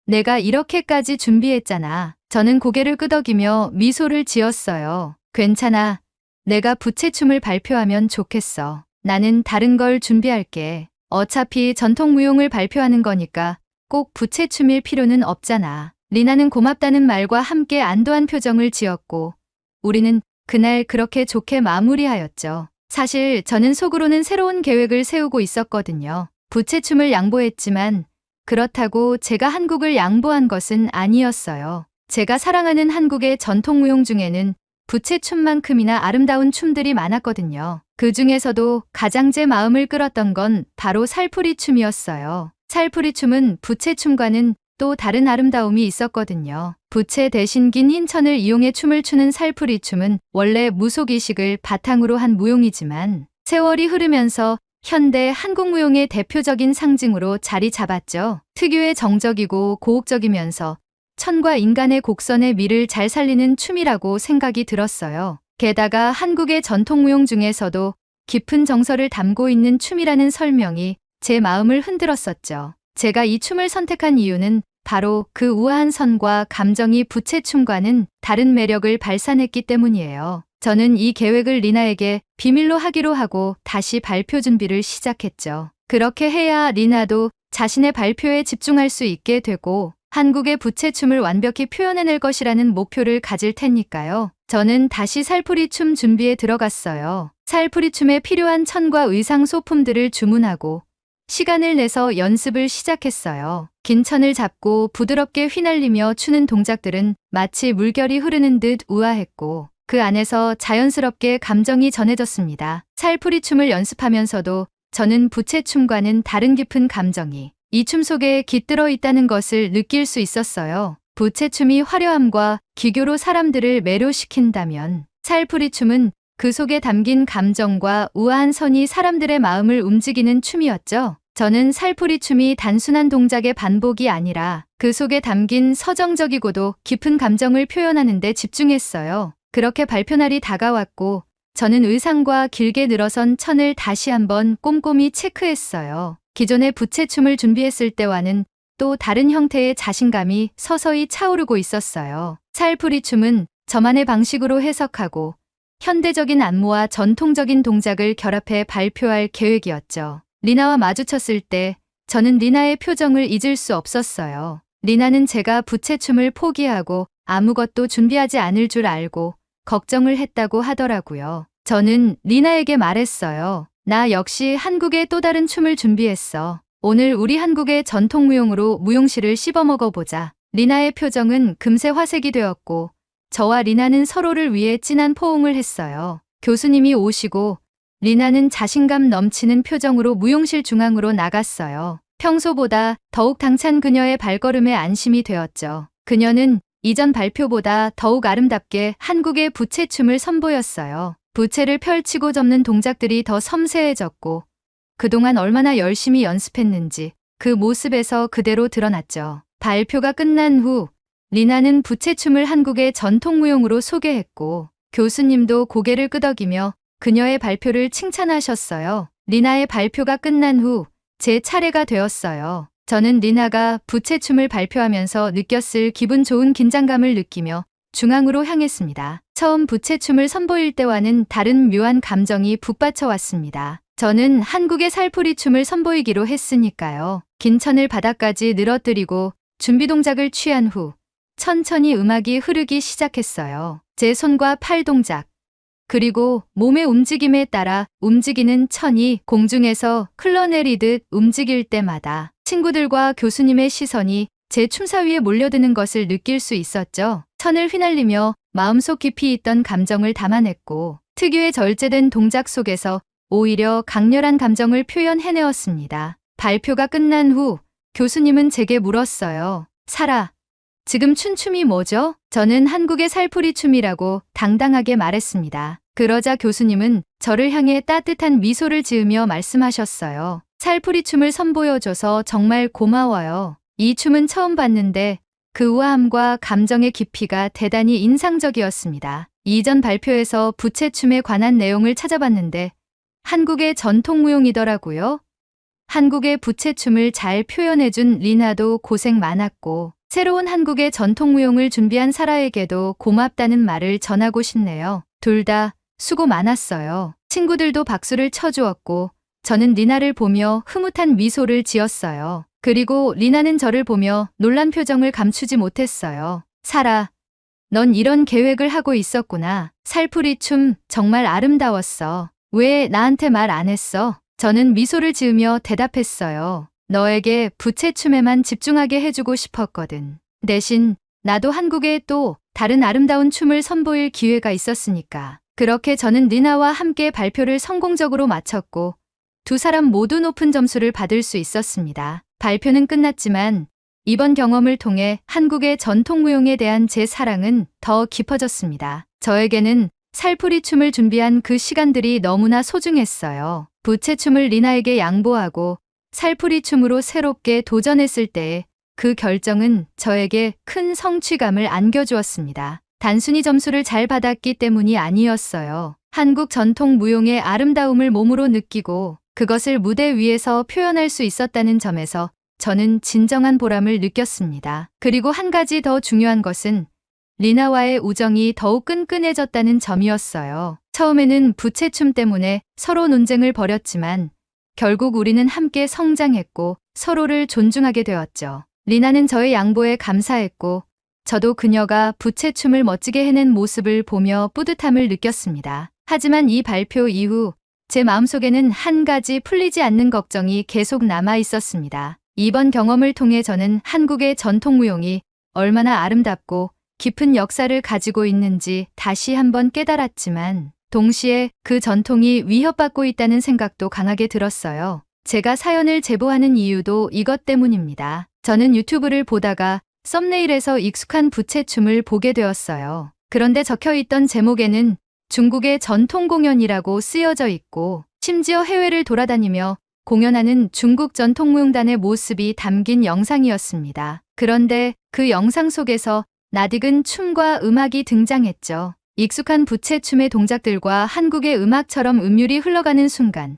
내가 이렇게까지 준비했잖아. 저는 고개를 끄덕이며 미소를 지었어요. 괜찮아. 내가 부채춤을 발표하면 좋겠어. 나는 다른 걸 준비할게. 어차피 전통무용을 발표하는 거니까 꼭 부채춤일 필요는 없잖아. 리나는 고맙다는 말과 함께 안도한 표정을 지었고 우리는 그날 그렇게 좋게 마무리하였죠. 사실 저는 속으로는 새로운 계획을 세우고 있었거든요. 부채춤을 양보했지만 그렇다고 제가 한국을 양보한 것은 아니었어요. 제가 사랑하는 한국의 전통무용 중에는 부채춤만큼이나 아름다운 춤들이 많았거든요. 그 중에서도 가장 제 마음을 끌었던 건 바로 살풀이 춤이었어요. 살풀이 춤은 부채춤과는 또 다른 아름다움이 있었거든요. 부채 대신 긴 흰 천을 이용해 춤을 추는 살풀이 춤은 원래 무속의식을 바탕으로 한 무용이지만 세월이 흐르면서 현대 한국 무용의 대표적인 상징으로 자리 잡았죠. 특유의 정적이고 고혹적이면서 천과 인간의 곡선의 미를 잘 살리는 춤이라고 생각이 들었어요. 게다가 한국의 전통무용 중에서도 깊은 정서를 담고 있는 춤이라는 설명이 제 마음을 흔들었었죠. 제가 이 춤을 선택한 이유는 바로 그 우아한 선과 감정이 부채춤과는 다른 매력을 발산했기 때문이에요. 저는 이 계획을 리나에게 비밀로 하기로 하고 다시 발표 준비를 시작했죠. 그렇게 해야 리나도 자신의 발표에 집중할 수 있게 되고 한국의 부채춤을 완벽히 표현해낼 것이라는 목표를 가질 테니까요. 저는 다시 살풀이 춤 준비에 들어갔어요. 살풀이 춤에 필요한 천과 의상 소품들을 주문하고 시간을 내서 연습을 시작했어요. 긴 천을 잡고 부드럽게 휘날리며 추는 동작들은 마치 물결이 흐르는 듯 우아했고 그 안에서 자연스럽게 감정이 전해졌습니다. 살풀이 춤을 연습하면서도 저는 부채춤과는 다른 깊은 감정이 이 춤 속에 깃들어 있다는 것을 느낄 수 있었어요. 부채춤이 화려함과 기교로 사람들을 매료시킨다면 살풀이 춤은 그 속에 담긴 감정과 우아한 선이 사람들의 마음을 움직이는 춤이었죠. 저는 살풀이 춤이 단순한 동작의 반복이 아니라 그 속에 담긴 서정적이고도 깊은 감정을 표현하는 데 집중했어요. 그렇게 발표날이 다가왔고 저는 의상과 길게 늘어선 천을 다시 한번 꼼꼼히 체크했어요. 기존의 부채춤을 준비했을 때와는 또 다른 형태의 자신감이 서서히 차오르고 있었어요. 살풀이 춤은 저만의 방식으로 해석하고 현대적인 안무와 전통적인 동작을 결합해 발표할 계획이었죠. 리나와 마주쳤을 때 저는 리나의 표정을 잊을 수 없었어요. 리나는 제가 부채춤을 포기하고 아무것도 준비하지 않을 줄 알고 걱정을 했다고 하더라고요. 저는 리나에게 말했어요. 나 역시 한국의 또 다른 춤을 준비했어. 오늘 우리 한국의 전통무용으로 무용실을 씹어먹어보자. 리나의 표정은 금세 화색이 되었고 저와 리나는 서로를 위해 진한 포옹을 했어요. 교수님이 오시고 리나는 자신감 넘치는 표정으로 무용실 중앙으로 나갔어요. 평소보다 더욱 당찬 그녀의 발걸음에 안심이 되었죠. 그녀는 이전 발표보다 더욱 아름답게 한국의 부채춤을 선보였어요. 부채를 펼치고 접는 동작들이 더 섬세해졌고 그동안 얼마나 열심히 연습했는지 그 모습에서 그대로 드러났죠. 발표가 끝난 후 리나는 부채춤을 한국의 전통무용으로 소개했고 교수님도 고개를 끄덕이며 그녀의 발표를 칭찬하셨어요. 리나의 발표가 끝난 후 제 차례가 되었어요. 저는 리나가 부채춤을 발표하면서 느꼈을 기분 좋은 긴장감을 느끼며 중앙으로 향했습니다. 처음 부채춤을 선보일 때와는 다른 묘한 감정이 북받쳐 왔습니다. 저는 한국의 살풀이춤을 선보이기로 했으니까요. 긴 천을 바닥까지 늘어뜨리고 준비 동작을 취한 후 천천히 음악이 흐르기 시작했어요. 제 손과 팔 동작, 그리고 몸의 움직임에 따라 움직이는 천이 공중에서 흘러내리듯 움직일 때마다 친구들과 교수님의 시선이 제 춤사 위에 몰려드는 것을 느낄 수 있었죠. 천을 휘날리며 마음속 깊이 있던 감정을 담아냈고 특유의 절제된 동작 속에서 오히려 강렬한 감정을 표현해내었습니다. 발표가 끝난 후 교수님은 제게 물었어요. 사라, 지금 춘 춤이 뭐죠? 저는 한국의 살풀이 춤이라고 당당하게 말했습니다. 그러자 교수님은 저를 향해 따뜻한 미소를 지으며 말씀하셨어요. 살풀이 춤을 선보여줘서 정말 고마워요. 이 춤은 처음 봤는데 그 우아함과 감정의 깊이가 대단히 인상적이었습니다. 이전 발표에서 부채춤에 관한 내용을 찾아봤는데 한국의 전통무용이더라고요. 한국의 부채춤을 잘 표현해준 리나도 고생 많았고 새로운 한국의 전통무용을 준비한 사라에게도 고맙다는 말을 전하고 싶네요. 둘 다 수고 많았어요. 친구들도 박수를 쳐주었고 저는 리나를 보며 흐뭇한 미소를 지었어요. 그리고 리나는 저를 보며 놀란 표정을 감추지 못했어요. 사라, 넌 이런 계획을 하고 있었구나. 살풀이 춤 정말 아름다웠어. 왜 나한테 말 안 했어? 저는 미소를 지으며 대답했어요. 너에게 부채춤에만 집중하게 해주고 싶었거든. 대신 나도 한국에 또 다른 아름다운 춤을 선보일 기회가 있었으니까. 그렇게 저는 리나와 함께 발표를 성공적으로 마쳤고 두 사람 모두 높은 점수를 받을 수 있었습니다. 발표는 끝났지만 이번 경험을 통해 한국의 전통무용에 대한 제 사랑은 더 깊어졌습니다. 저에게는 살풀이 춤을 준비한 그 시간들이 너무나 소중했어요. 부채춤을 리나에게 양보하고 살풀이 춤으로 새롭게 도전했을 때의 그 결정은 저에게 큰 성취감을 안겨주었습니다. 단순히 점수를 잘 받았기 때문이 아니었어요. 한국 전통 무용의 아름다움을 몸으로 느끼고 그것을 무대 위에서 표현할 수 있었다는 점에서 저는 진정한 보람을 느꼈습니다. 그리고 한 가지 더 중요한 것은 리나와의 우정이 더욱 끈끈해졌다는 점이었어요. 처음에는 부채춤 때문에 서로 논쟁을 벌였지만 결국 우리는 함께 성장했고 서로를 존중하게 되었죠. 리나는 저의 양보에 감사했고 저도 그녀가 부채춤을 멋지게 해낸 모습을 보며 뿌듯함을 느꼈습니다. 하지만 이 발표 이후 제 마음속에는 한 가지 풀리지 않는 걱정이 계속 남아 있었습니다. 이번 경험을 통해 저는 한국의 전통무용이 얼마나 아름답고 깊은 역사를 가지고 있는지 다시 한번 깨달았지만 동시에 그 전통이 위협받고 있다는 생각도 강하게 들었어요. 제가 사연을 제보하는 이유도 이것 때문입니다. 저는 유튜브를 보다가 썸네일에서 익숙한 부채춤을 보게 되었어요. 그런데 적혀있던 제목에는 중국의 전통 공연이라고 쓰여져 있고 심지어 해외를 돌아다니며 공연하는 중국 전통무용단의 모습이 담긴 영상이었습니다. 그런데 그 영상 속에서 낯익은 춤과 음악이 등장했죠. 익숙한 부채춤의 동작들과 한국의 음악처럼 음율이 흘러가는 순간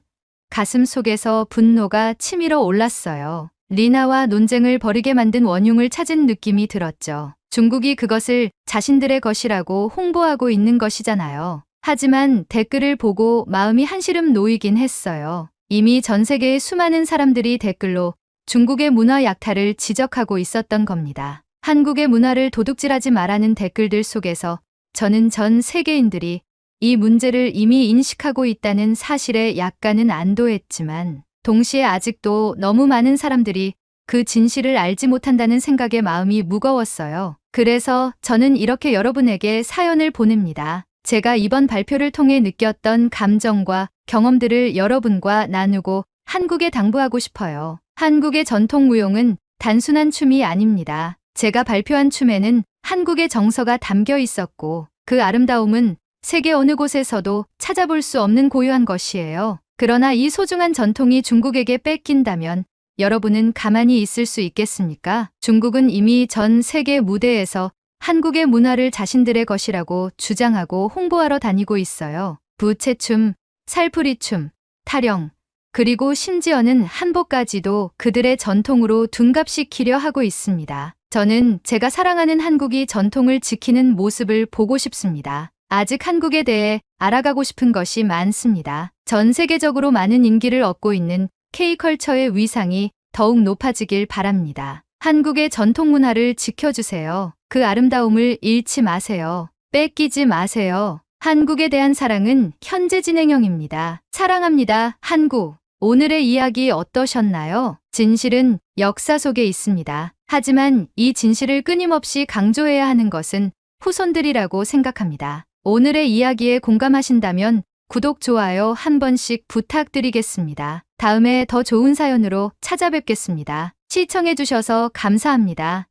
가슴 속에서 분노가 치밀어 올랐어요. 리나와 논쟁을 벌이게 만든 원흉을 찾은 느낌이 들었죠. 중국이 그것을 자신들의 것이라고 홍보하고 있는 것이잖아요. 하지만 댓글을 보고 마음이 한시름 놓이긴 했어요. 이미 전 세계의 수많은 사람들이 댓글로 중국의 문화 약탈을 지적하고 있었던 겁니다. 한국의 문화를 도둑질하지 말라는 댓글들 속에서 저는 전 세계인들이 이 문제를 이미 인식하고 있다는 사실에 약간은 안도했지만 동시에 아직도 너무 많은 사람들이 그 진실을 알지 못한다는 생각에 마음이 무거웠어요. 그래서 저는 이렇게 여러분에게 사연을 보냅니다. 제가 이번 발표를 통해 느꼈던 감정과 경험들을 여러분과 나누고 한국에 당부하고 싶어요. 한국의 전통 무용은 단순한 춤이 아닙니다. 제가 발표한 춤에는 한국의 정서가 담겨 있었고 그 아름다움은 세계 어느 곳에서도 찾아볼 수 없는 고유한 것이에요. 그러나 이 소중한 전통이 중국에게 뺏긴다면 여러분은 가만히 있을 수 있겠습니까? 중국은 이미 전 세계 무대에서 한국의 문화를 자신들의 것이라고 주장하고 홍보하러 다니고 있어요. 부채춤, 살풀이춤, 타령, 그리고 심지어는 한복까지도 그들의 전통으로 둔갑시키려 하고 있습니다. 저는 제가 사랑하는 한국이 전통을 지키는 모습을 보고 싶습니다. 아직 한국에 대해 알아가고 싶은 것이 많습니다. 전 세계적으로 많은 인기를 얻고 있는 K컬처의 위상이 더욱 높아지길 바랍니다. 한국의 전통 문화를 지켜주세요. 그 아름다움을 잃지 마세요. 뺏기지 마세요. 한국에 대한 사랑은 현재 진행형입니다. 사랑합니다, 한국. 오늘의 이야기 어떠셨나요? 진실은 역사 속에 있습니다. 하지만 이 진실을 끊임없이 강조해야 하는 것은 후손들이라고 생각합니다. 오늘의 이야기에 공감하신다면 구독, 좋아요 한 번씩 부탁드리겠습니다. 다음에 더 좋은 사연으로 찾아뵙겠습니다. 시청해주셔서 감사합니다.